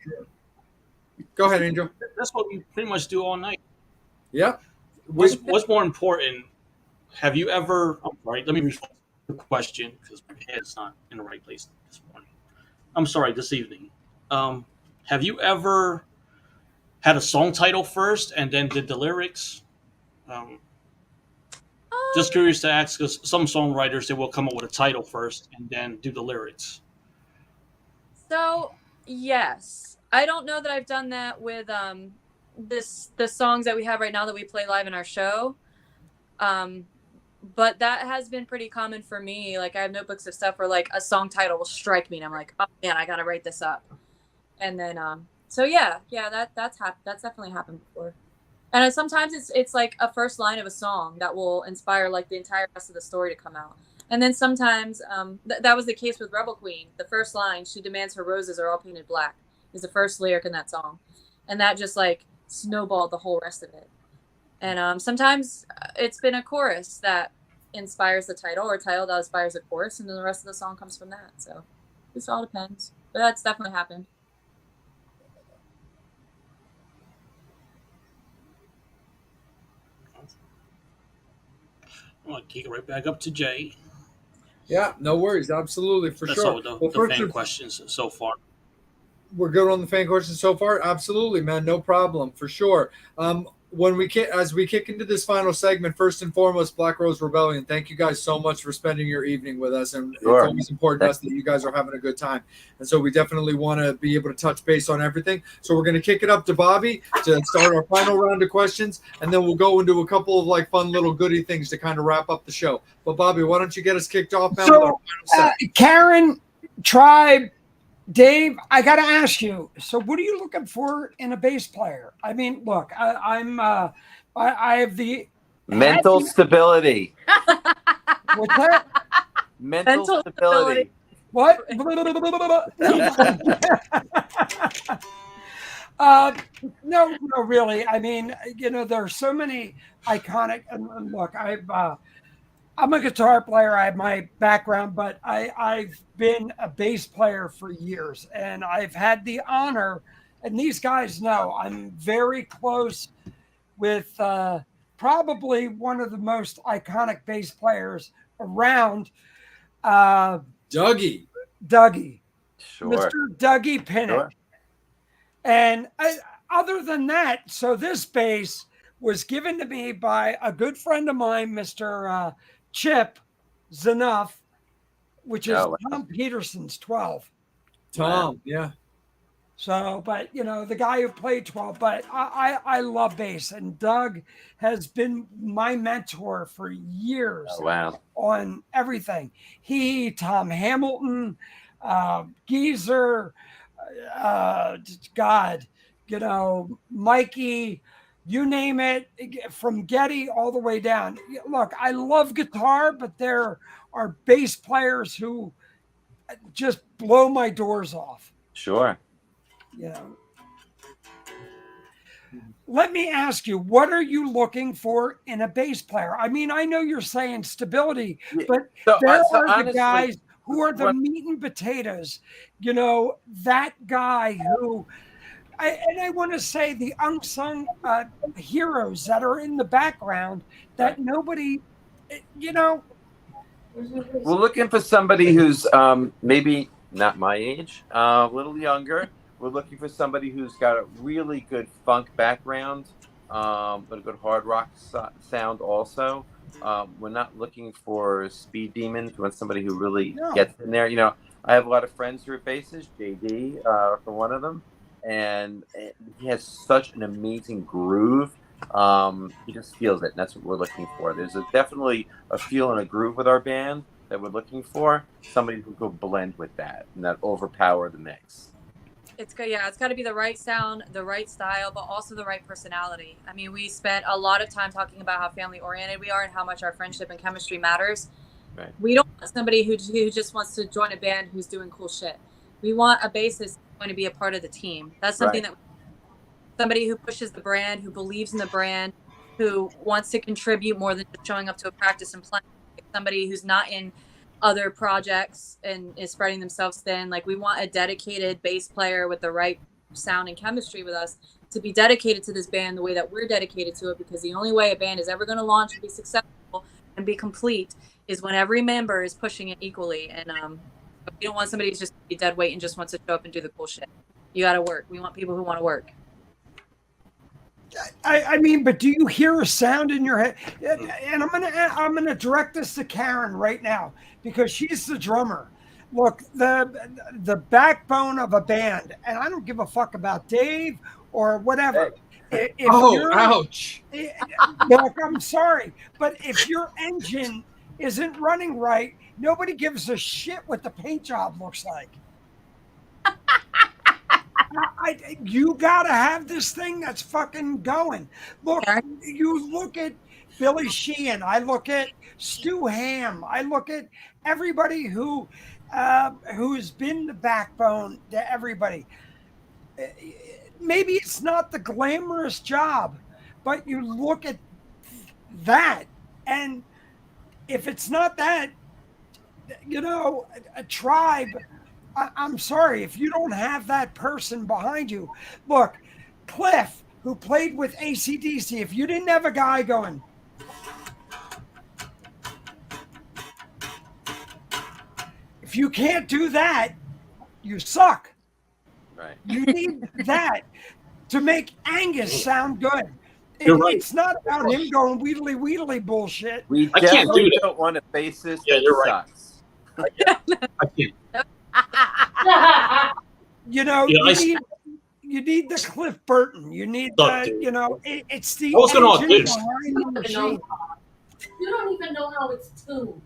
Go ahead, Angel. that's what we pretty much do all night. Yep. What's more important? Have you ever? I'm sorry. Let me rephrase the question because my head's not in the right place this morning. I'm sorry. This evening. Have you ever had a song title first and then did the lyrics? Just curious to ask, because some songwriters, they will come up with a title first and then do the lyrics. So yes, I don't know that I've done that with the songs that we have right now that we play live in our show. But that has been pretty common for me. Like I have notebooks of stuff where like a song title will strike me and I'm like, oh man, I gotta write this up. And then so yeah, that's definitely happened before. And sometimes it's like a first line of a song that will inspire like the entire rest of the story to come out. And then sometimes that was the case with Rebel Queen. The first line, "She demands her roses are all painted black," is the first lyric in that song, and that just like snowballed the whole rest of it. And sometimes it's been a chorus that inspires the title, or a title that inspires a chorus, and then the rest of the song comes from that. So this all depends, but that's definitely happened. I'm gonna kick it right back up to Jay. Yeah, no worries. Absolutely, for That's sure. all the First, fan questions so far. we're good on the fan questions so far. Absolutely, man. No problem, for sure. When as we kick into this final segment, first and foremost, Black Rose Rebellion, thank you guys so much for spending your evening with us, and Sure. it's always important to us that you guys are having a good time, and so we definitely want to be able to touch base on everything. So we're going to kick it up to Bobby to start our final round of questions, and then we'll go into a couple of like fun little goodie things to kind of wrap up the show. But Bobby, why don't you get us kicked off, man? So, with our final set? Karen, Tribe, Dave, I got to ask you. So, what are you looking for in a bass player? I mean, look, I have the Mental stability. what's that? Mental stability. What? No, really. I mean, you know, there are so many iconic. And look, I'm a guitar player. I have my background, but I've been a bass player for years, and I've had the honor. And these guys know I'm very close with probably one of the most iconic bass players around, Dougie. Sure. Mr. Dougie Pinnick. Sure. And other than that, so this bass was given to me by a good friend of mine, Mr. Chip Zanuff, which is Oh, wow. Tom Peterson's 12. Tom, yeah. So, but you know, the guy who played 12, but I love bass, and Doug has been my mentor for years. Oh, wow. On everything. He, Tom Hamilton, Geezer, God, you know, Mikey, you name it, from Getty all the way down. Look, I love guitar, but there are bass players who just blow my doors off. Sure. You know. Let me ask you, what are you looking for in a bass player? I mean, I know you're saying stability, but So, there so are the honestly, guys who are the what- meat and potatoes. You know, that guy who, I want to say the unsung heroes that are in the background that nobody, you know. We're looking for somebody who's maybe not my age, a little younger. We're looking for somebody who's got a really good funk background, but a good hard rock sound also. We're not looking for speed demons. We want somebody who really No. gets in there. I have a lot of friends who are bassists. JD, for one of them, and he has such an amazing groove. He just feels it, and that's what we're looking for. There's definitely a feel and a groove with our band that we're looking for. Somebody who could blend with that and not overpower the mix. It's good. Yeah, it's got to be the right sound, the right style, but also the right personality. I mean, we spent a lot of time talking about how family oriented we are and how much our friendship and chemistry matters. Right. We don't want somebody who just wants to join a band who's doing cool shit. We want a bassist who's going to be a part of the team. That's something that somebody who pushes the brand, who believes in the brand, who wants to contribute more than just showing up to a practice and playing. Somebody who's not in other projects and is spreading themselves thin. Like, we want a dedicated bass player with the right sound and chemistry with us to be dedicated to this band the way that we're dedicated to it, because the only way a band is ever going to launch and be successful and be complete is when every member is pushing it equally. And we don't want somebody who's just be dead weight and just wants to show up and do the cool shit. You got to work. We want people who want to work. I mean, but do you hear a sound in your head? And I'm gonna direct this to Karen right now because she's the drummer. Look, the backbone of a band, and I don't give a fuck about Dave or whatever. If ouch! Look, I'm sorry, but if your engine isn't running right, nobody gives a shit what the paint job looks like. You gotta have this thing that's fucking going. Look, you look at Billy Sheehan. I look at Stu Ham. I look at everybody who's been the backbone to everybody. Maybe it's not the glamorous job, but you look at that, and if it's not that, a tribe. I'm sorry, if you don't have that person behind you. Look, Cliff, who played with AC/DC, if you didn't have a guy going, if you can't do that, you suck. Right. You need that to make Angus sound good. You're right. It's not about him going wheedly bullshit. We I can't definitely do that. don't want a bassist Yeah, that you're right. sucks. I can't. You need the Cliff Burton. You need it's the I was gonna engine audition. behind the machine. You don't even know how it's tuned.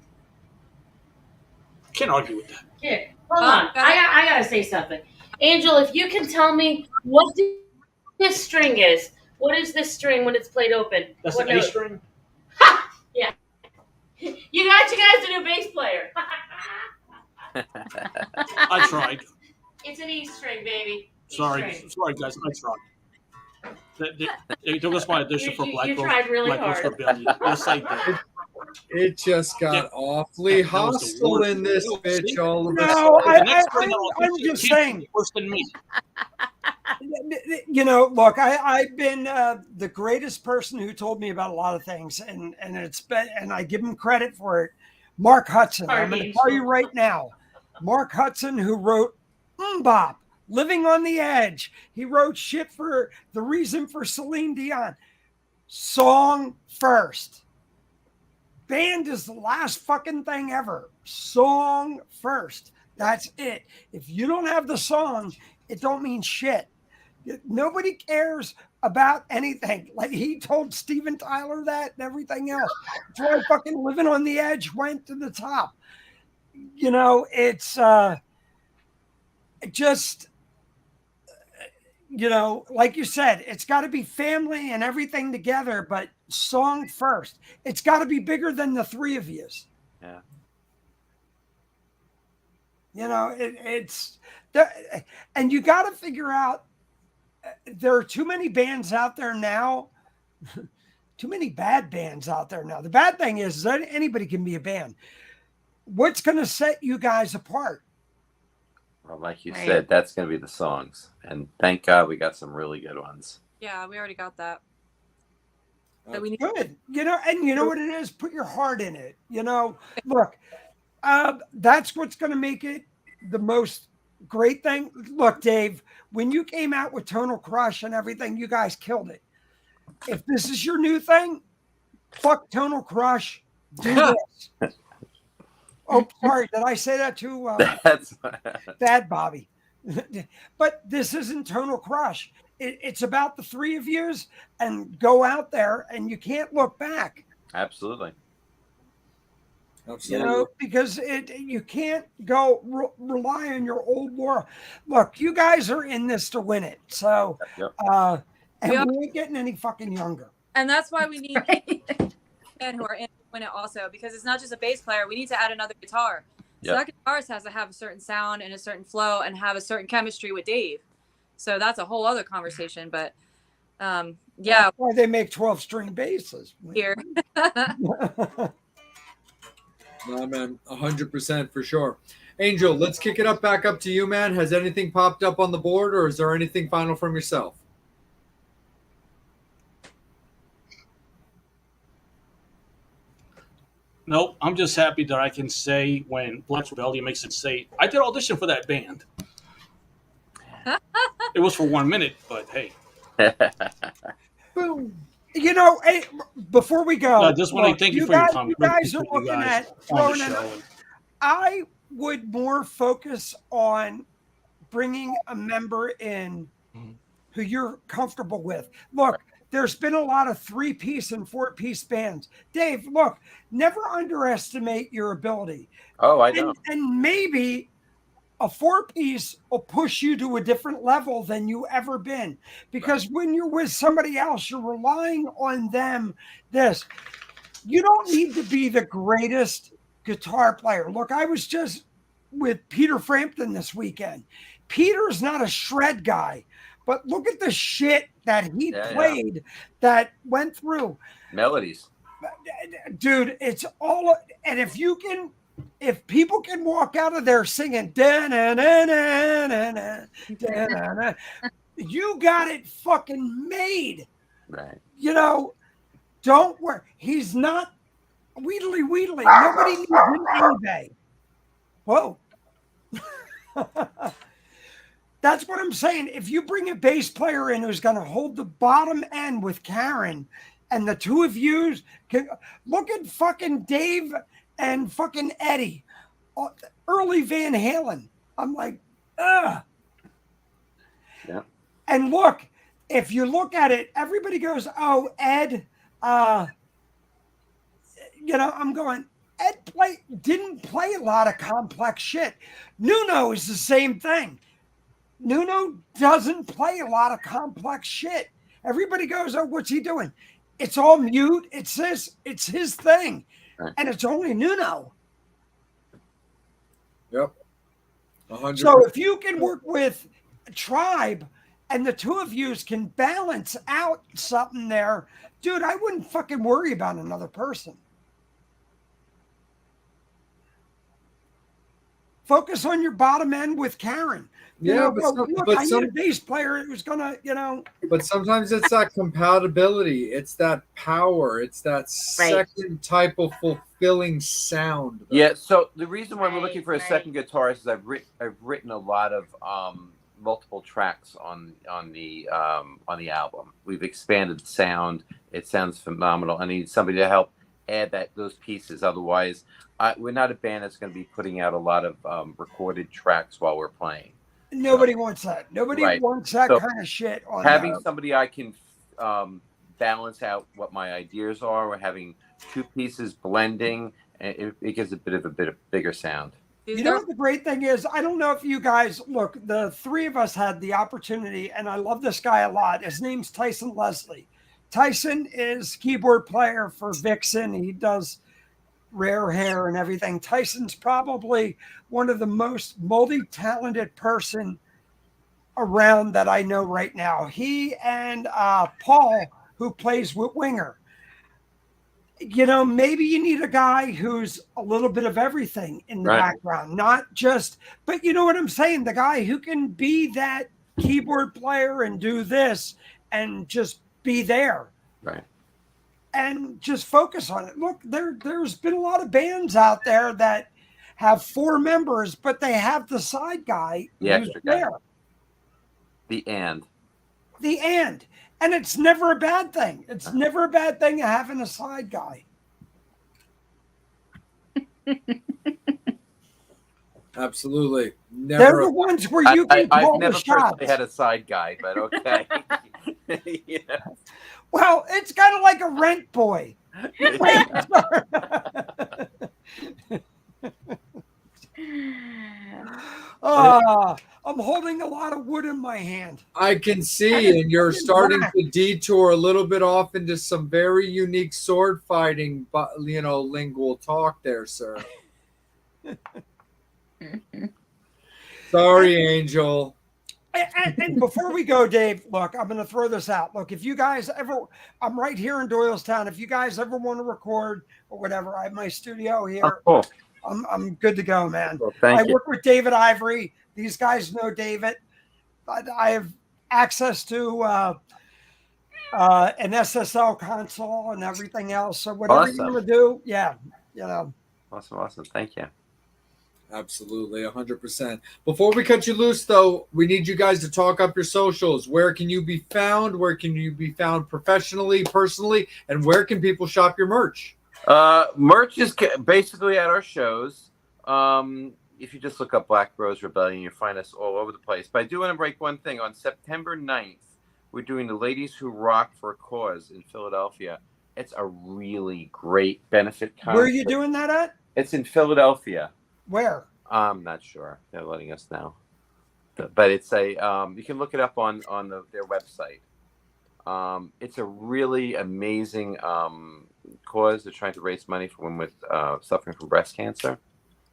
Can't argue with that. Here, hold on. I gotta say something. Angel, if you can tell me what this string is. What is this string when it's played open? That's what an A note? string. Yeah. You guys a new bass player. I tried. It's an E string, baby. E Sorry, string. guys. I tried. They took us by audition for Black You Ghost. tried really Black Ghost hard. Rebellion. Yes, I did. It just got awfully That was the hostile worst. in this bitch all of a No, sudden. The next time I'll I'm audition, just kids saying. will be worse than me. Look, I've been the greatest person who told me about a lot of things, and I give him credit for it. Mark Hudson. I'm going to tell you right now, Mark Hudson, who wrote Mbop, Living on the Edge. He wrote shit for The Reason for Celine Dion. Song first. Band is the last fucking thing ever. Song first. That's it. If you don't have the song, it don't mean shit. Nobody cares about anything. Like, he told Steven Tyler that and everything else. That's why fucking Living on the Edge went to the top. It's just, like you said, it's got to be family and everything together, but song first. It's got to be bigger than the three of you. Yeah. It's and you got to figure out, there are too many bands out there now, too many bad bands out there now. The bad thing is that anybody can be a band. What's going to set you guys apart? Well, like you said, that's going to be the songs. And thank God we got some really good ones. Yeah, we already got that. So we need good. And you know what it is? Put your heart in it. Look, that's what's going to make it the most great thing. Look, Dave, when you came out with Tonal Crush and everything, you guys killed it. If this is your new thing, fuck Tonal Crush, do this. Oh, sorry, did I say that too? That's Bad Bobby. But this isn't Tonal Crush. It's about the three of yous, and go out there and you can't look back. absolutely. Absolutely. You know, because you can't go rely on your old war. Look, you guys are in this to win it. So, Yep. and Yep. we ain't getting any fucking younger. And that's why we need Right. men who are in to win it also, because it's not just a bass player. We need to add another guitar. So Yep. that guitarist has to have a certain sound and a certain flow and have a certain chemistry with Dave. So that's a whole other conversation. But yeah, That's why they make 12-string basses. here. No, man, 100% for sure. Angel, let's kick it up back up to you, man. Has anything popped up on the board, or is there anything final from yourself? Nope, I'm just happy that I can say when Black Rebellion makes it say, I did audition for that band. It was for 1 minute, but hey. Boom. You know, hey, before we go, I just want to look, thank you for your guys, time. You guys Great are to meet you looking guys at on throwing the in. show. I would more focus on bringing a member in who you're comfortable with. Look, there's been a lot of 3-piece and 4-piece bands. Dave, look, never underestimate your ability. Oh, I know. And maybe a 4-piece will push you to a different level than you ever been. Because when you're with somebody else, you're relying on them. You don't need to be the greatest guitar player. Look, I was just with Peter Frampton this weekend. Peter's not a shred guy, but look at the shit that he played that went through. Melodies. Dude, it's all, and if people can walk out of there singing, da-na-na-na-na-na, da-na-na, you got it fucking made. Right. You know, don't worry. He's not Wheedly. Nobody needs him anyway. Whoa. That's what I'm saying. If you bring a bass player in who's going to hold the bottom end with Karen, and the two of you can look at fucking Dave and fucking Eddie, early Van Halen. I'm like, ugh. Yeah. And look, if you look at it, everybody goes, "Oh, Ed." You know, I'm going. Ed didn't play a lot of complex shit. Nuno is the same thing. Nuno doesn't play a lot of complex shit. Everybody goes, "Oh, what's he doing?" It's all mute. It's his thing. Right. And it's only Nuno. Yep. 100%. So if you can work with a Tribe and the two of you can balance out something there, dude, I wouldn't fucking worry about another person. Focus on your bottom end with Karen. You know, I need a bass player who's gonna, you know. But sometimes it's that compatibility. It's that power. It's that second type of fulfilling sound. Though. Yeah. So the reason why we're looking for a second guitarist is I've written a lot of multiple tracks on the album. We've expanded the sound. It sounds phenomenal. I need somebody to help add those pieces. Otherwise, we're not a band that's going to be putting out a lot of recorded tracks while we're playing. Nobody wants that. Nobody wants that kind of shit. On having somebody I can balance out what my ideas are, or having two pieces blending, it gives a bit of bigger sound. You know what the great thing is? I don't know if you guys look. The three of us had the opportunity, and I love this guy a lot. His name's Tyson Leslie. Tyson is keyboard player for Vixen. He does Rare Hair and everything. Tyson's probably one of the most multi-talented person around that I know right now. He and Paul, who plays with Winger. You know, maybe you need a guy who's a little bit of everything in the background, not just, but you know what I'm saying? The guy who can be that keyboard player and do this and just be there. Right. And just focus on it. Look, there's been a lot of bands out there that have 4 members, but they have the side guy The who's extra guy. there. The and. And it's never a bad thing. It's never a bad thing having a side guy. Absolutely. They're Never. the ones where you can I've call never the shots. personally had a side guy, but okay. Yeah. Well, it's kind of like a rent boy. I'm holding a lot of wood in my hand. I can see, and you're starting to detour a little bit off into some very unique sword fighting, but lingual talk there, sir. Sorry, Angel. And before we go, Dave, look, I'm going to throw this out. Look, if you guys ever, I'm right here in Doylestown. If you guys ever want to record or whatever, I have my studio here. Oh, cool. I'm good to go, man. Well, thank you. Work with David Ivory. These guys know David. I have access to an SSL console and everything else. So whatever you want to do, yeah, Awesome. Thank you. Absolutely, 100%. Before we cut you loose, though, we need you guys to talk up your socials. Where can you be found? Where can you be found professionally, personally? And where can people shop your merch? Merch is basically at our shows. If you just look up Black Rose Rebellion, you'll find us all over the place. But I do want to break one thing. On September 9th, we're doing the Ladies Who Rock for a Cause in Philadelphia. It's a really great benefit concert. Where are you doing that at? It's in Philadelphia. Where? I'm not sure. They're letting us know. But it's a you can look it up on their website. It's a really amazing cause. They're trying to raise money for women with suffering from breast cancer.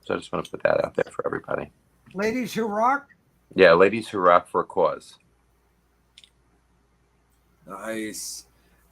So I just want to put that out there for everybody. Ladies Who Rock? Yeah, Ladies Who Rock for a Cause. Nice.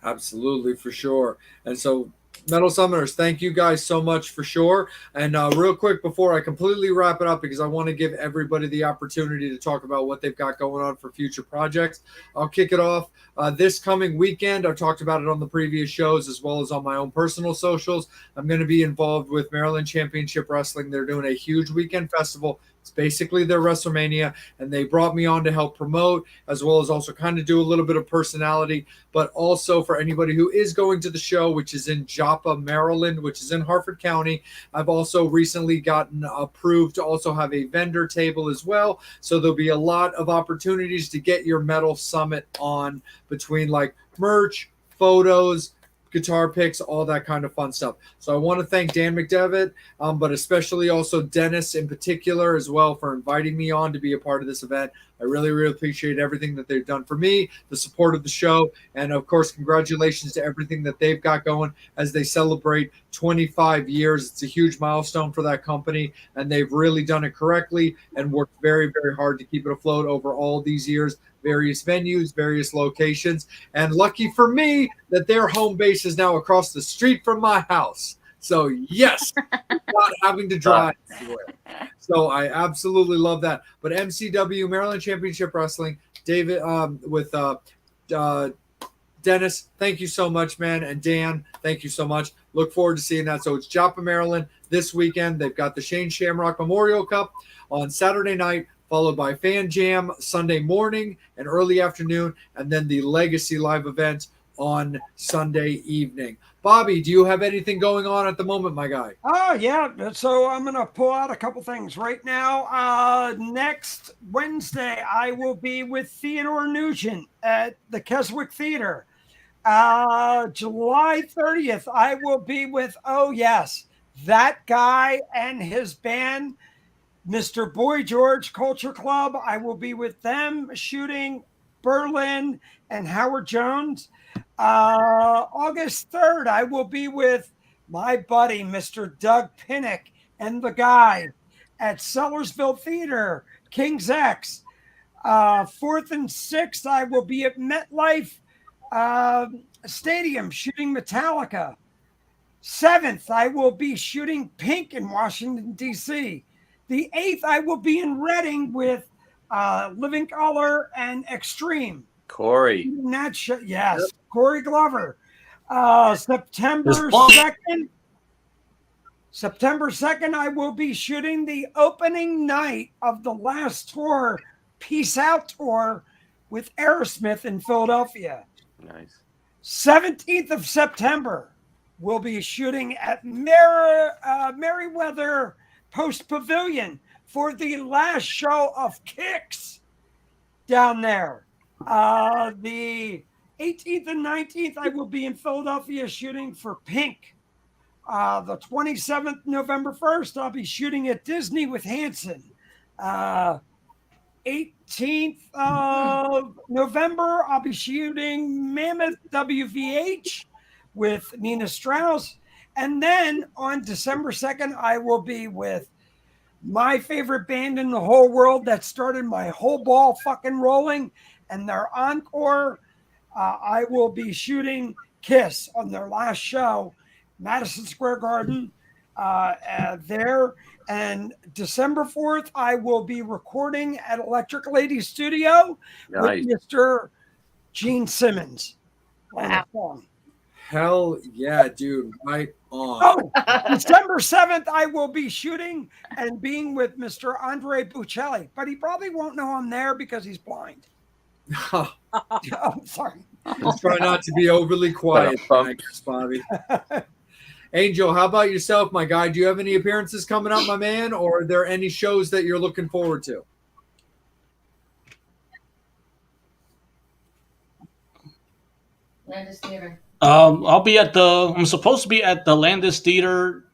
Absolutely, for sure. And so, Metal Summoners, thank you guys so much for sure. And real quick, before I completely wrap it up, because I want to give everybody the opportunity to talk about what they've got going on for future projects, I'll kick it off. This coming weekend, I've talked about it on the previous shows as well as on my own personal socials. I'm going to be involved with Maryland Championship Wrestling. They're doing a huge weekend festival. It's basically their WrestleMania, and they brought me on to help promote, as well as also kind of do a little bit of personality, but also for anybody who is going to the show, which is in Joppa, Maryland, which is in Harford County. I've also recently gotten approved to also have a vendor table as well. So there'll be a lot of opportunities to get your Metal Summit on between like merch, photos, guitar picks, all that kind of fun stuff. So I want to thank Dan McDevitt, but especially also Dennis in particular as well for inviting me on to be a part of this event. I really, really appreciate everything that they've done for me, the support of the show, and of course, congratulations to everything that they've got going as they celebrate 25 years. It's a huge milestone for that company, and they've really done it correctly and worked very, very hard to keep it afloat over all these years. Various venues, various locations, and lucky for me that their home base is now across the street from my house. So yes, not having to drive anywhere. So I absolutely love that. But MCW, Maryland Championship Wrestling, David with Dennis, thank you so much, man. And Dan, thank you so much. Look forward to seeing that. So it's Joppa, Maryland this weekend. They've got the Shane Shamrock Memorial Cup on Saturday night, followed by Fan Jam Sunday morning and early afternoon, and then the Legacy Live event on Sunday evening. Bobby, do you have anything going on at the moment, my guy? Oh, yeah. So I'm going to pull out a couple things right now. Next Wednesday, I will be with Theodore Nugent at the Keswick Theater. July 30th, I will be with, oh, yes, that guy and his band, Mr. Boy George Culture Club. I will be with them shooting Berlin and Howard Jones. August 3rd, I will be with my buddy, Mr. Doug Pinnock, and the guy at Sellersville Theater, King's X. 4th and 6th, I will be at MetLife Stadium shooting Metallica. 7th, I will be shooting Pink in Washington, D.C. The 8th, I will be in Reading with Living Color and Extreme. Corey. Yes, yep. Corey Glover. September 2nd. September 2nd, I will be shooting the opening night of the last tour, Peace Out Tour, with Aerosmith in Philadelphia. Nice. 17th of September, we'll be shooting at Merriweather Post Pavilion for the last show of Kicks down there. The 18th and 19th, I will be in Philadelphia shooting for Pink. The 27th, November 1st, I'll be shooting at Disney with Hanson. 18th of November, I'll be shooting Mammoth WVH with Nina Strauss. And then on December 2nd, I will be with my favorite band in the whole world that started my whole ball fucking rolling, and their encore. I will be shooting Kiss on their last show, Madison Square Garden, there. And December 4th, I will be recording at Electric Lady Studio Nice. with Mr. Gene Simmons. Wow. Hell yeah, dude. Right on. Oh, December 7th, I will be shooting and being with Mr. Andre Buccelli, but he probably won't know I'm there because he's blind. Oh, sorry. Let's try not to be overly quiet, I guess, Bobby. Angel, how about yourself, my guy? Do you have any appearances coming up, my man, or are there any shows that you're looking forward to? Landis Theater. I'm supposed to be at the Landis Theater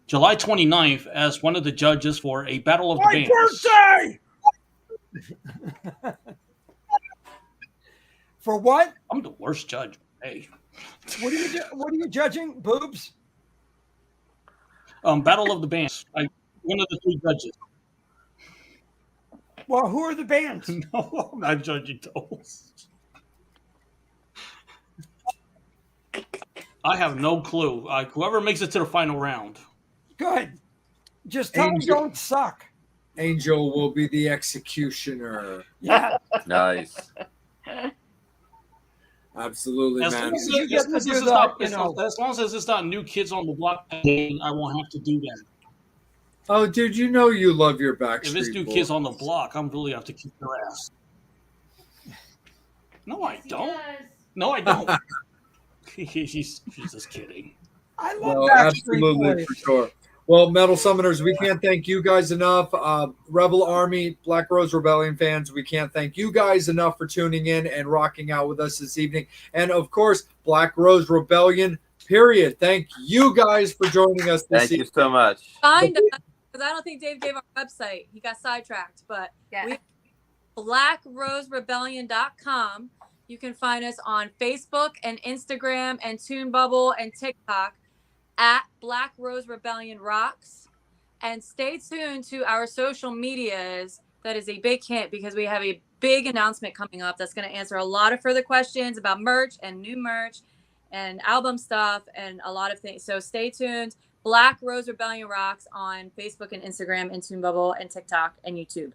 July 29th as one of the judges for a Battle of the My Bands. birthday! For what? I'm the worst judge. Hey. What are you judging? Boobs? Battle of the Bands. One of the 3 judges. Well, who are the bands? No, I'm not judging those. I have no clue. Whoever makes it to the final round. Good. Just tell them Angel. don't suck. Angel will be the executioner. Yeah. Nice. Absolutely, As man. long as, You get to as do it's that, not, you know. as long as it's not New Kids on the Block, I won't have to do that. Oh, dude, you know you love your If Backstreet it's New Boys. Kids on the Block, I'm really have to kick their ass. No, I don't. Yes. No, I don't. She's just kidding. I love Well, Backstreet absolutely, Boys. for sure. Well, Metal Summoners, we can't thank you guys enough. Rebel Army, Black Rose Rebellion fans, we can't thank you guys enough for tuning in and rocking out with us this evening. And, of course, Black Rose Rebellion, period. Thank you guys for joining us this Thank you evening. so much. Find us, because I don't think Dave gave our website. He got sidetracked, but Yeah. blackroserebellion.com. You can find us on Facebook and Instagram and TuneBubble and TikTok at Black Rose Rebellion Rocks. And stay tuned to our social medias. That is a big hint because we have a big announcement coming up that's going to answer a lot of further questions about merch and new merch and album stuff and a lot of things. So stay tuned. Black Rose Rebellion Rocks on Facebook and Instagram and TuneBubble and TikTok and YouTube.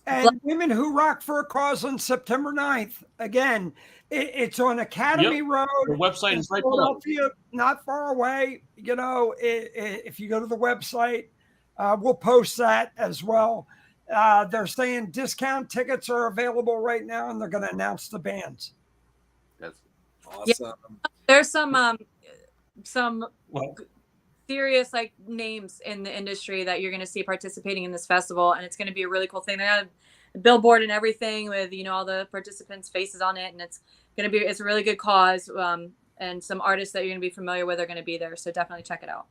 And Women Who Rock for a Cause on September 9th. Again, it's on Academy Road. The website in is right below. Philadelphia, not far away. You know, if you go to the website, we'll post that as well. They're saying discount tickets are available right now, and they're going to announce the bands. That's Awesome. There's some Well, serious like names in the industry that you're going to see participating in this festival, and it's going to be a really cool thing. They have a billboard and everything with all the participants' faces on it, and it's a really good cause. And some artists that you're going to be familiar with are going to be there, so definitely check it out.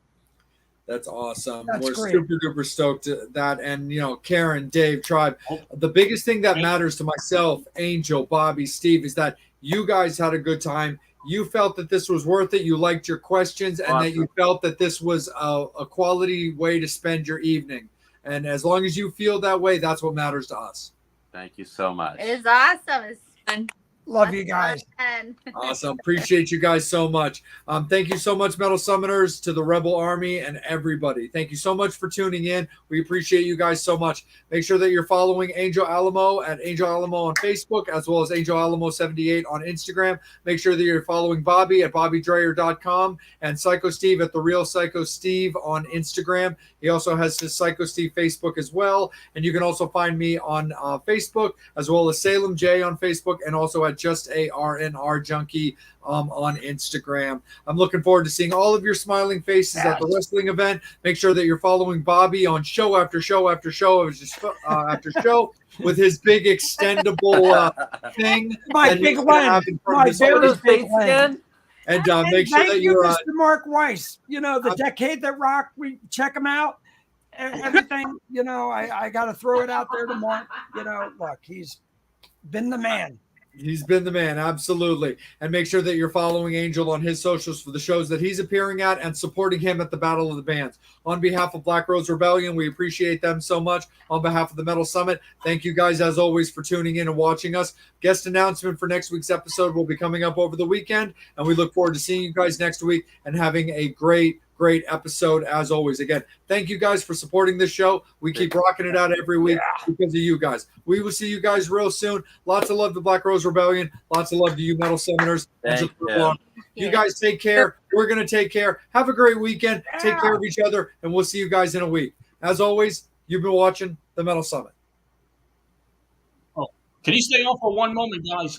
That's awesome. That's We're great. super duper stoked at that. And, Karen, Dave, Tribe, the biggest thing that matters to myself, Angel, Bobby, Steve, is that you guys had a good time. You felt that this was worth it. You liked your questions and that you felt that this was a quality way to spend your evening. And as long as you feel that way, that's what matters to us. Thank you so much. It is awesome. It's fun. Love you guys. Fun. Awesome. Appreciate you guys so much. Thank you so much, Metal Summoners, to the Rebel Army and everybody. Thank you so much for tuning in. We appreciate you guys so much. Make sure that you're following Angel Alamo at Angel Alamo on Facebook, as well as Angel Alamo 78 on Instagram. Make sure that you're following Bobby at BobbyDreyer.com and Psycho Steve at The Real Psycho Steve on Instagram. He also has his Psycho Steve Facebook as well. And you can also find me on Facebook, as well as Salem J on Facebook, and also at at just a RNR Junkie on Instagram. I'm looking forward to seeing all of your smiling faces at the wrestling event. Make sure that you're following Bobby on show after show after show after show with his big extendable thing. My big one. My very big one. And make sure thank that you, you're Mr. Mark Weiss. You know, the decade that rocked. We check him out. Everything. You know, I got to throw it out there to Mark. You know, look, he's been the man. He's been the man, absolutely. And make sure that you're following Angel on his socials for the shows that he's appearing at and supporting him at the Battle of the Bands. On behalf of Black Rose Rebellion, we appreciate them so much. On behalf of the Metal Summit, thank you guys as always for tuning in and watching us. Guest announcement for next week's episode will be coming up over the weekend, and we look forward to seeing you guys next week and having a great episode as always. Again, thank you guys for supporting this show. We keep rocking it out every week because of you guys. We will see you guys real soon. Lots of love to Black Rose Rebellion. Lots of love to you Metal Summoners. You guys take care. We're going to take care. Have a great weekend. Take care of each other, and we'll see you guys in a week. As always, you've been watching the Metal Summit. Oh, can you stay on for one moment, guys?